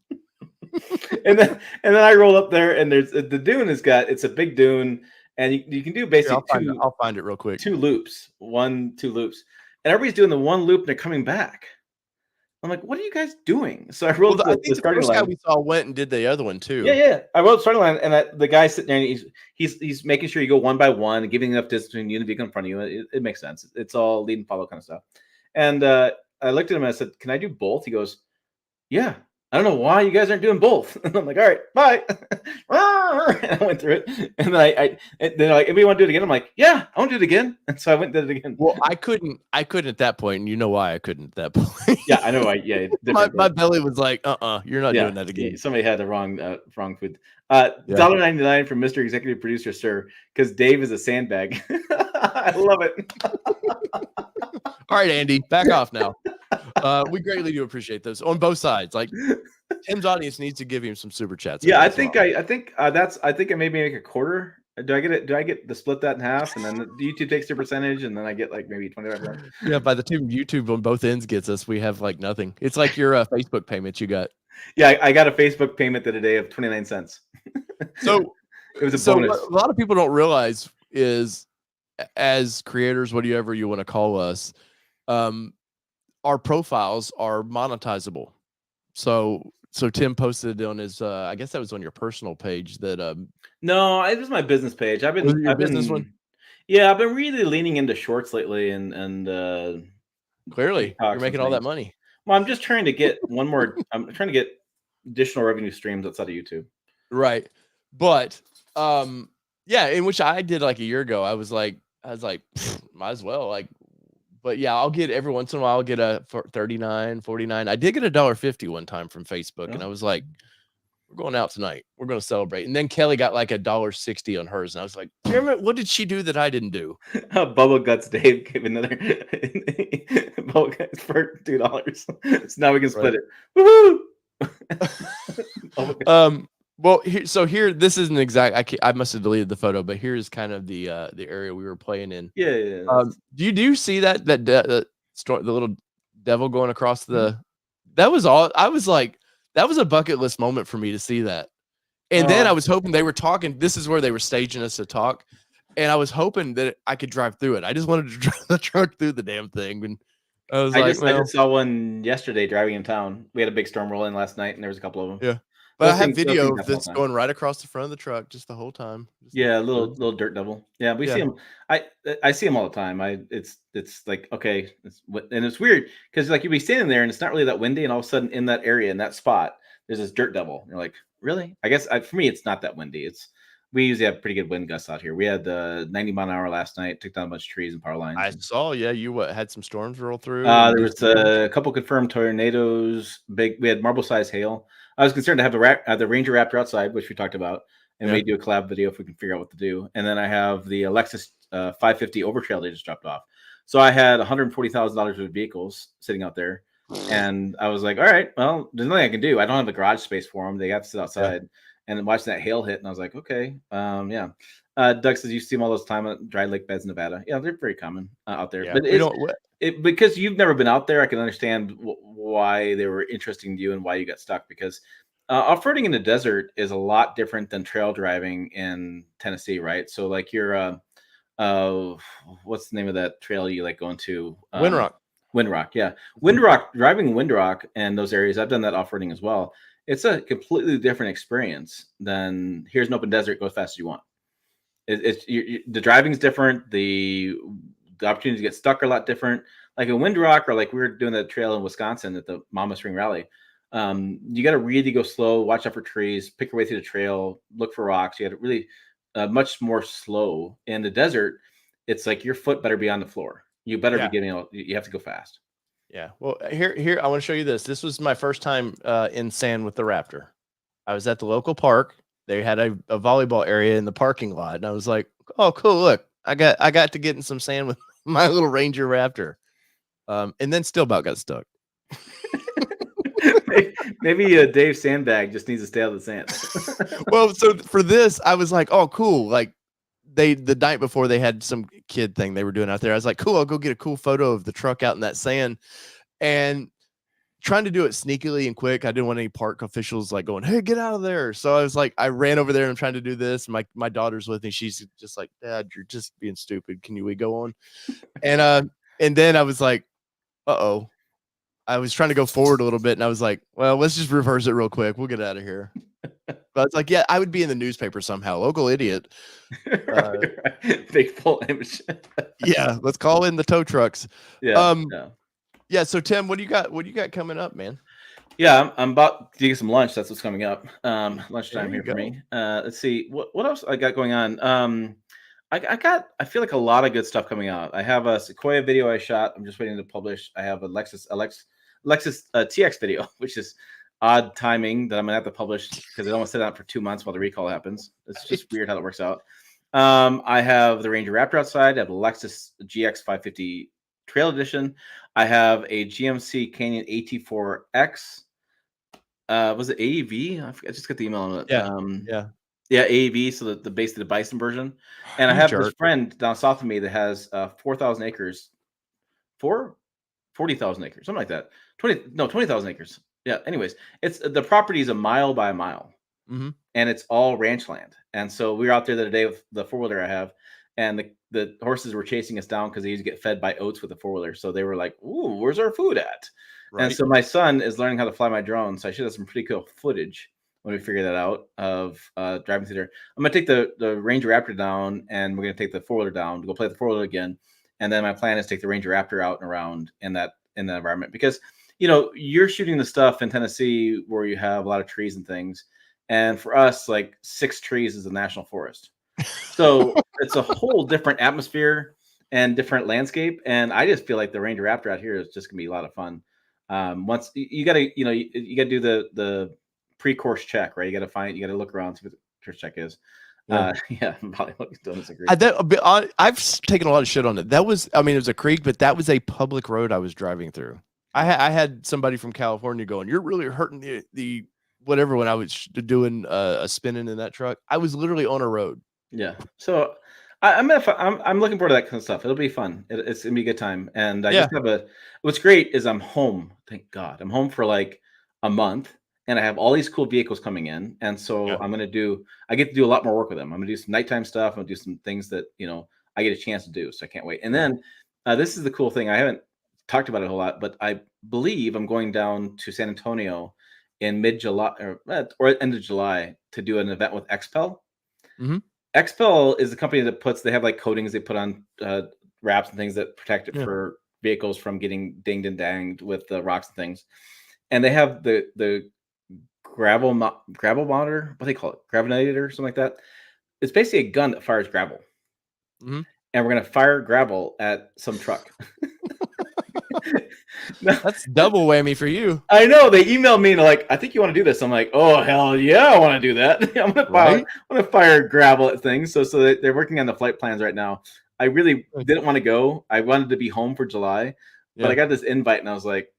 and then I roll up there, and there's the dune it's a big dune, and you can do basically I'll find it real quick. 2 loops, 2 loops. And everybody's doing the one loop and they're coming back. I'm like, what are you guys doing? So I rolled I think the starting line. Guy we saw went and did the other one too. Yeah. I rolled the starting line, and the guy's sitting there, and he's making sure you go one by one, giving enough distance between you and the vehicle in front of you. It makes sense. It's all lead and follow kind of stuff. And I looked at him and I said, "Can I do both?" He goes, "Yeah." I don't know why you guys aren't doing both. And I'm like, "All right, bye." And I went through it, and then they're like, "If we want to do it again," I'm like, "Yeah, I want to do it again." And so I went and did it again. Well, I couldn't at that point, and you know why I couldn't at that point. Yeah, I know. My belly was like, you're not doing that again. Somebody had the wrong food. $1.99 from Mr. Executive Producer, sir, because Dave is a sandbag. I love it. All right, Andy, back off now. We greatly do appreciate those on both sides. Like Tim's audience needs to give him some super chats. Yeah, I think I maybe make a quarter. Do I get it? Do I get to split that in half, and then YouTube takes their percentage, and then I get like maybe 25%? Yeah, by the time YouTube on both ends gets us, we have like nothing. It's like your Facebook payment you got. Yeah, I got a Facebook payment the other day of 29 cents. So it was a bonus. What a lot of people don't realize is, as creators, whatever you want to call us, our profiles are monetizable. So Tim posted on his, I guess that was on your personal page that. No, it was my business page. I've been one. Yeah, I've been really leaning into shorts lately, and clearly you're making all that money. Well, I'm just trying to get one more. I'm trying to get additional revenue streams outside of YouTube. Right, but yeah, in which I did like a year ago. I was like, might as well like. But yeah, I'll get every once in a while. I'll get a 39, 49. I did get $1.50 one time from Facebook, and I was like, "We're going out tonight. We're going to celebrate." And then Kelly got like $1.60 on hers, and I was like, "Damn it! What did she do that I didn't do?" Bubble Guts Dave gave another Bubble Guts for $2, so now we can split it. Woohoo! Well, here, this isn't exact. I must have deleted the photo, but here's kind of the area we were playing in. Yeah. Do you see that the little devil going across the? That was all. I was like, that was a bucket list moment for me to see that. And then I was hoping they were talking. This is where they were staging us to talk, and I was hoping that I could drive through it. I just wanted to drive the truck through the damn thing, and I just saw one yesterday driving in town. We had a big storm roll in last night, and there was a couple of them. Yeah. But I have video of this going right across the front of the truck just the whole time. Yeah, a little dirt devil. Yeah, we see them. I see them all the time. It's like, okay, and it's weird because like you'll be standing there and it's not really that windy, and all of a sudden in that area, in that spot, there's this dirt devil. And you're like, really? I guess for me it's not that windy. We usually have pretty good wind gusts out here. We had 90 mile an hour last night, took down a bunch of trees and power lines. I saw, you had some storms roll through. There was a couple confirmed tornadoes. We had marble size hail. I was concerned to have the Ranger Raptor outside, which we talked about, and we do a collab video if we can figure out what to do. And then I have the Lexus 550 Overtrail they just dropped off. So I had $140,000 worth of vehicles sitting out there, and I was like, all right, well, there's nothing I can do. I don't have a garage space for them. They have to sit outside. And then watching that hail hit, and I was like, okay, yeah. Doug says you see them all those time at dry lake beds in Nevada. Yeah, they're very common out there. Yeah, but because you've never been out there, I can understand why they were interesting to you and why you got stuck. Because off-roading in the desert is a lot different than trail driving in Tennessee, right? So like you're, what's the name of that trail you like going to? Windrock. Windrock, yeah. Driving Windrock and those areas, I've done that off-roading as well. It's a completely different experience than here's an open desert, go as fast as you want. The driving's different. The opportunity to get stuck are a lot different. Like in Windrock, or like we were doing the trail in Wisconsin at the Mama Spring Rally. You got to really go slow, watch out for trees, pick your way through the trail, look for rocks. You got to really much more slow. In the desert, it's like your foot better be on the floor. You better be getting. You have to go fast. Yeah. Well, here I want to show you this. This was my first time in sand with the Raptor. I was at the local park. They had a volleyball area in the parking lot, and I was like, "Oh, cool! Look, I got to get in some sand with my little Ranger Raptor." And then still about got stuck. Maybe Dave Sandbag just needs to stay out of the sand. Well, so for this, I was like, "Oh, cool!" Like the night before they had some kid thing they were doing out there. I was like, "Cool, I'll go get a cool photo of the truck out in that sand," and trying to do it sneakily and quick. I didn't want any park officials like going, "Hey, get out of there." So I was like, I ran over there and I'm trying to do this. My daughter's with me. She's just like, "Dad, you're just being stupid. Can we go on?" And then I was like, uh-oh. I was trying to go forward a little bit and I was like, well, let's just reverse it real quick. We'll get out of here. But it's like, yeah, I would be in the newspaper somehow. Local idiot. Big full image. Yeah, let's call in the tow trucks. Yeah. Yeah. So Tim, what do you got? What do you got coming up, man? Yeah, I'm about to get some lunch. That's what's coming up. There Lunchtime you here for go. me. Let's see what else I got going on. I feel like a lot of good stuff coming out. I have a Sequoia video I shot. I'm just waiting to publish. I have a Lexus TX video, which is odd timing that I'm gonna have to publish because it almost set out for 2 months while the recall happens. It's just weird how that works out. I have the Ranger Raptor outside. I have the Lexus GX 550 Trail Edition. I have a GMC Canyon AT4X. Was it AEV? I just got the email on it. Yeah. Yeah. Yeah, AEV, so the basically the bison version. And I You have this jerk. friend down south of me that has 4,000 acres, 40,000 acres, something like that. 20,000 acres. Yeah. Anyways, it's the property is a mile by a mile, Mm-hmm. and it's all ranch land. And so we were out there the other day with the 4-wheeler I have, and the horses were chasing us down because they used to get fed by oats with the 4-wheeler. So they were like, "Ooh, where's our food at?" And Right. so my son is learning how to fly my drone. So I should have some pretty cool footage when we figure that out of driving through there. I'm gonna take the Ranger Raptor down, and we're gonna take the 4-wheeler down to go play the 4-wheeler again. And then my plan is to take the Ranger Raptor out and around in that environment because you're shooting the stuff in Tennessee where you have a lot of trees and things. And for us, like 6 trees is a national forest. So it's a whole different atmosphere and different landscape. And I just feel like the Ranger Raptor out here is just gonna be a lot of fun. Once you gotta, you gotta do the pre-course check, right? You gotta look around, see what the course check is. Yeah. Yeah, probably don't disagree. I've taken a lot of shit on it. That was, I mean, it was a creek, but that was a public road I was driving through. I had somebody from California going, "You're really hurting the whatever." When I was doing a spinning in that truck, I was literally on a road. Yeah. So I'm looking forward to that kind of stuff. It'll be fun. It's gonna be a good time. And I Yeah. just have what's great is I'm home. Thank God. I'm home for like a month and I have all these cool vehicles coming in. And so Yeah. I get to do a lot more work with them. I'm gonna do some nighttime stuff. I'm gonna do some things that, I get a chance to do. So I can't wait. And then this is the cool thing. I haven't talked about it a whole lot, but I believe I'm going down to San Antonio in mid-July or end of July to do an event with XPEL. Mm-hmm. XPEL is the company that they have like coatings they put on wraps and things that protect it Yeah. for vehicles from getting dinged and danged with the rocks and things. And they have the gravel monitor, what do they call it? Gravinator, something like that. It's basically a gun that fires gravel. Mm-hmm. And we're gonna fire gravel at some truck. That's double whammy for you. I know. They emailed me and like, I think you want to do this. I'm like, oh hell yeah, I want to do that. I'm gonna fire gravel at things. So they're working on the flight plans right now. I really didn't want to go. I wanted to be home for July, but I got this invite and I was like,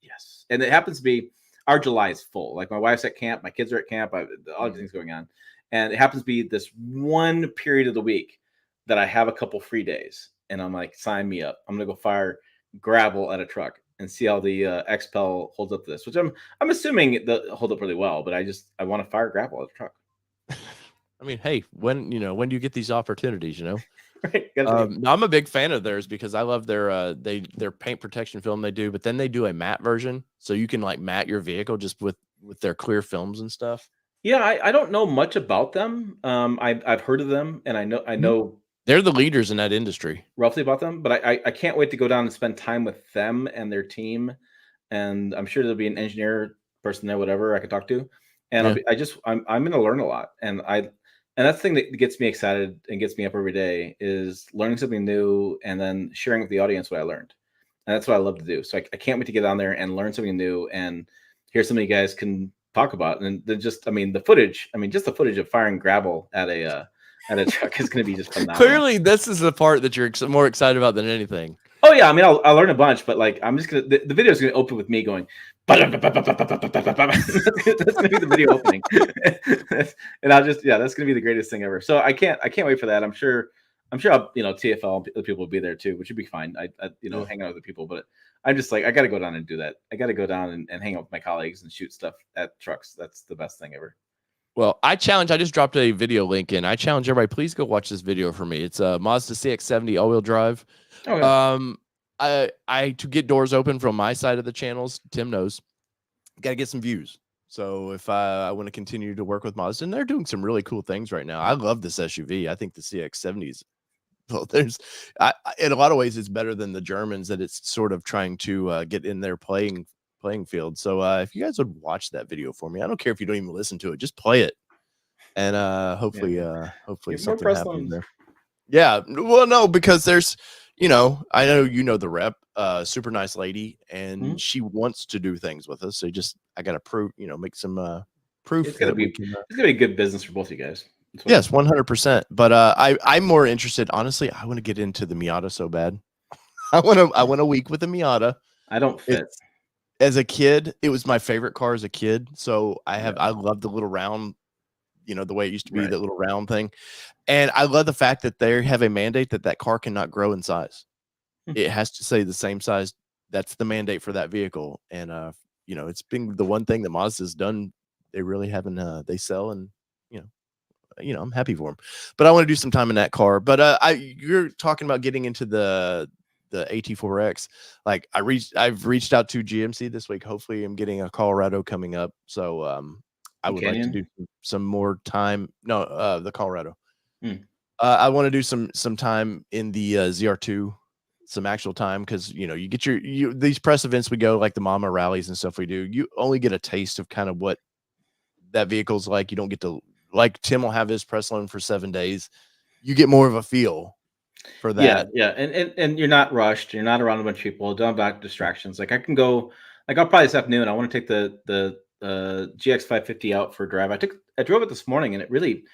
yes. And it happens to be our July is full. Like my wife's at camp, my kids are at camp, all these things going on, and it happens to be this one period of the week that I have a couple free days, and I'm like, sign me up. I'm gonna go fire gravel at a truck and see how the XPEL holds up to this, which I'm assuming they'll hold up really well. But I want to fire gravel at a truck. I mean, hey, when do you get these opportunities? Right. I'm a big fan of theirs because I love their paint protection film they do, but then they do a matte version, so you can like matte your vehicle just with their clear films and stuff. Yeah, I don't know much about them. I've heard of them, and I know they're the leaders in that industry. Roughly about them, but I can't wait to go down and spend time with them and their team. And I'm sure there'll be an engineer person there, whatever I could talk to. And I'm going to learn a lot. And that's the thing that gets me excited and gets me up every day is learning something new and then sharing with the audience what I learned. And that's what I love to do. So I can't wait to get down there and learn something new and hear something you guys can talk about. And then the footage of firing gravel at a truck is going to be just phenomenal. Clearly, this is the part that you're more excited about than anything. Oh yeah, I mean, I'll learn a bunch, but like, I'm just gonna the video is gonna open with me going, that's gonna be the video opening, and that's gonna be the greatest thing ever. So I can't wait for that. I'm sure, TFL the people will be there too, which would be fine. I hang out with the people, but I'm just like, I got to go down and do that. I got to go down and hang out with my colleagues and shoot stuff at trucks. That's the best thing ever. Well, I just dropped a video link in. I challenge everybody, please go watch this video for me. It's a Mazda CX-70 all-wheel drive. Okay. I to get doors open from my side of the channels, Tim knows, got to get some views. So if I want to continue to work with Mazda, and they're doing some really cool things right now. I love this SUV. I think the CX-70 is Well, in a lot of ways, it's better than the Germans that it's sort of trying to get in their playing field. So if you guys would watch that video for me, I don't care if you don't even listen to it, just play it, and hopefully Get more something press happens loans. there. Yeah, well, no, because there's, I know the rep, super nice lady, and Mhm. she wants to do things with us. So I got to prove, make some proof It's that we can. gonna be good business for both of you guys. That's what Yes, 100%. But I'm more interested, honestly. I want to get into the Miata so bad. I want a week with the Miata. I don't fit. It's As a kid, it was my favorite car as a kid. So Yeah. I love the little round, the way it used to be, Right. that little round thing. And I love the fact that they have a mandate that car cannot grow in size. Hmm. It has to stay the same size. That's the mandate for that vehicle. And it's been the one thing that Mazda's done. They really haven't they sell, and you know, I'm happy for them. But I want to do some time in that car. But you're talking about getting into the AT4X. Like I've reached out to GMC this week. Hopefully I'm getting a Colorado coming up. So I would like to do Canyon. some more time. No, the Colorado. Hmm. I want to do some time in the ZR2, some actual time, because you get these press events we go, like the Mama rallies and stuff we do. You only get a taste of kind of what that vehicle's like. You don't get to, like, Tim will have his press loan for 7 days. You get more of a feel for Yeah, that. yeah, and you're not rushed. You're not around a bunch of people. Don't have distractions. Like I can go. Like I'll probably this afternoon. I want to take the GX 550 out for a drive. I drove it this morning and it really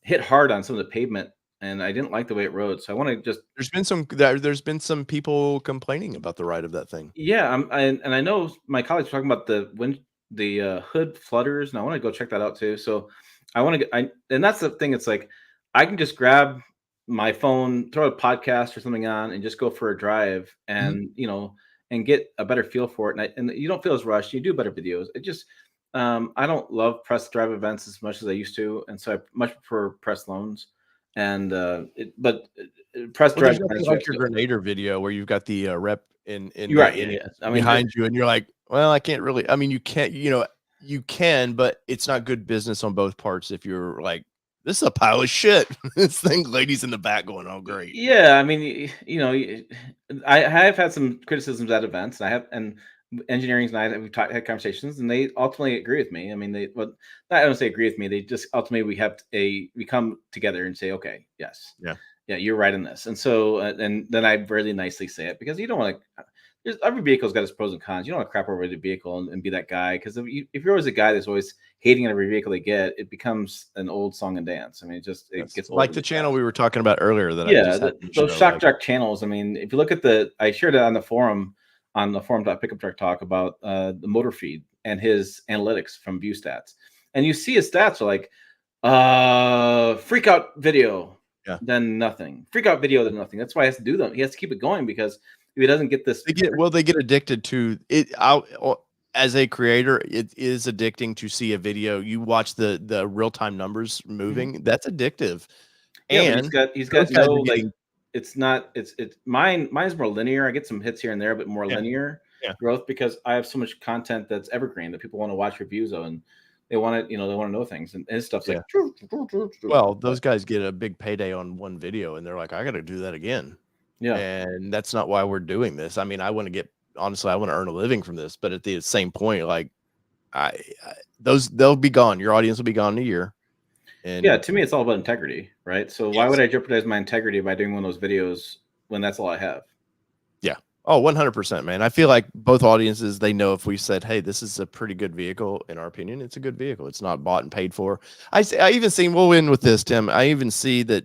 hit hard on some of the pavement, and I didn't like the way it rode. So I want to just There's been some people complaining about the ride of that thing. yeah. And I know my colleagues were talking about the hood flutters, and I want to go check that out too. So I want to get and that's the thing. It's like I can just grab my phone, throw a podcast or something on, and just go for a drive, Mhm. and and get a better feel for it. And you don't feel as rushed. You do better videos. It just I don't love press drive events as much as I used to, and so I much prefer press loans. And press Well, drive there's nothing events, you have like to your Grenader video where you've got the rep in You're the right. Yeah, yeah. I mean, behind you, and you're like, well, I can't really. I mean, you can't. You can, but it's not good business on both parts. If you're like, this is a pile of shit. This thing, ladies in the back going, oh great. yeah, I mean, I have had some criticisms at events, and engineering and I have had conversations, and they ultimately agree with me. I mean, I don't say agree with me. They just ultimately we come together and say, okay, yes, Yeah. yeah, you're right in this. And so, and then I really nicely say it, because you don't want to. Every vehicle's got its pros and cons. You don't want to crap over the vehicle and be that guy, because if you're always a guy that's always hating on every vehicle they get, it becomes an old song and dance. I mean, it Yes. gets old Like really the channel fast. we were talking about earlier that I Yeah, just had to those show. shock Like, track channels. I mean, if you look at I shared it on the forum, pickup truck talk, about the motor feed and his analytics from view stats, and you see his stats are like freak out video, yeah, then nothing, freak out video, then nothing. That's why he has to do them. He has to keep it going, because if he doesn't get this, they get addicted to it. As a creator, it is addicting to see a video. You watch the real time numbers Mhm. moving. That's addictive. Yeah, but And he's those got guys no, are like, getting. it's not it's mine's more linear. I get some hits here and there, but more Yeah, linear yeah, growth, because I have so much content that's evergreen that people want to watch reviews of, and they want to, they want to know things, and his stuff's yeah. like Well, those guys get a big payday on one video, and they're like, I got to do that again. yeah. And that's not why we're doing this. I mean, honestly, I want to earn a living from this, but at the same point, like, I, I they'll be gone. Your audience will be gone in a year. Yeah, And to me it's all about integrity, right? So why yes. would I jeopardize my integrity by doing one of those videos when that's all I have? Yeah. Oh, 100%, man. I feel like both audiences, they know if we said, hey, this is a pretty good vehicle, in our opinion, it's a good vehicle. It's not bought and paid for. I even seen, we'll win with this, Tim. I even see that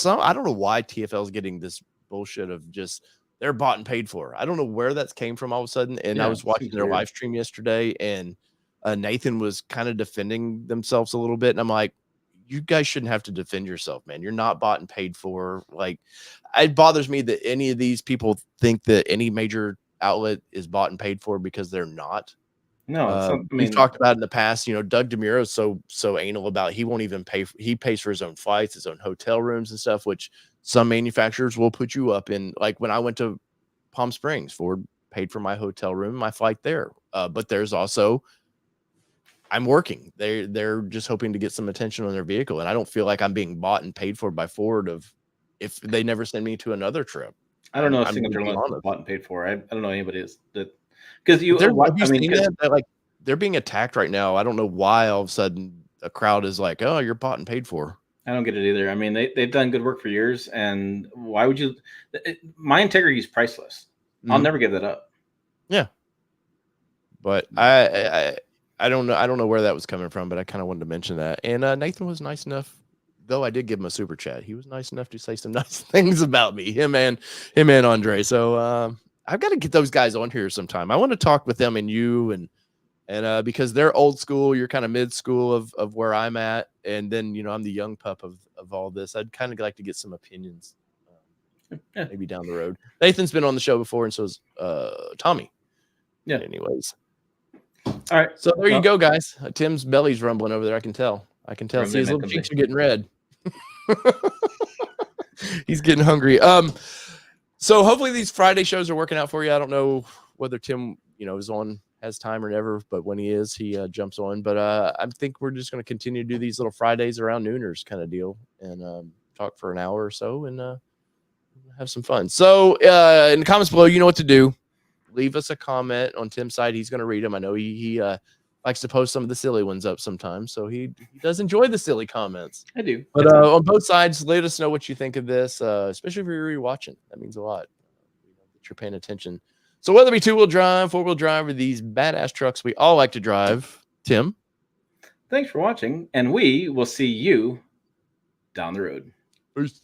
I don't know why TFL is getting this bullshit of just they're bought and paid for. I don't know where that's came from all of a sudden. And I Yeah, was it watching seems their weird. live stream yesterday, and Nathan was kind of defending themselves a little bit. And I'm like, you guys shouldn't have to defend yourself, man. You're not bought and paid for. Like, it bothers me that any of these people think that any major outlet is bought and paid for, because they're not. No, it's not. I We've mean, talked about in the past, Doug DeMuro is so anal about, he won't even he pays for his own flights, his own hotel rooms and stuff, which some manufacturers will put you up in. Like when I went to Palm Springs, Ford paid for my hotel room, my flight there. But there's also, I'm working. They're just hoping to get some attention on their vehicle, and I don't feel like I'm being bought and paid for by Ford of if they never send me to another trip. I don't know a I'm single gonna be journalist who's honest. bought and paid for. I don't know anybody that because you. Have I you mean, seen 'cause that? Like they're being attacked right now. I don't know why all of a sudden a crowd is like, "Oh, you're bought and paid for." I don't get it either. I mean, they've done good work for years, and why would you? My integrity is priceless. I'll Mhm. never give that up. Yeah, but I don't know. I don't know where that was coming from, but I kind of wanted to mention that. And Nathan was nice enough, though I did give him a super chat. He was nice enough to say some nice things about me, him and Andre. So I've got to get those guys on here sometime. I want to talk with them and you and because they're old school, you're kind of mid school of where I'm at, and then I'm the young pup of all this. I'd kind of like to get some opinions, Yeah. maybe down the road. Nathan's been on the show before, and so is Tommy. Yeah. Anyways. All right. So there you go, guys. Tim's belly's rumbling over there. I can tell. See his little cheeks are getting red. He's getting hungry. So hopefully these Friday shows are working out for you. I don't know whether Tim, has time or never, but when he is, he jumps on. But I think we're just going to continue to do these little Fridays around nooners kind of deal and talk for an hour or so and have some fun. So in the comments below, you know what to do. Leave us a comment on Tim's side. He's going to read them. I know he likes to post some of the silly ones up sometimes, so he does enjoy the silly comments. I do. But on both sides, let us know what you think of this, especially if you're rewatching. That means a lot that you're paying attention. So whether it be two-wheel drive, four-wheel drive, or these badass trucks we all like to drive, Tim. Thanks for watching, and we will see you down the road. Peace.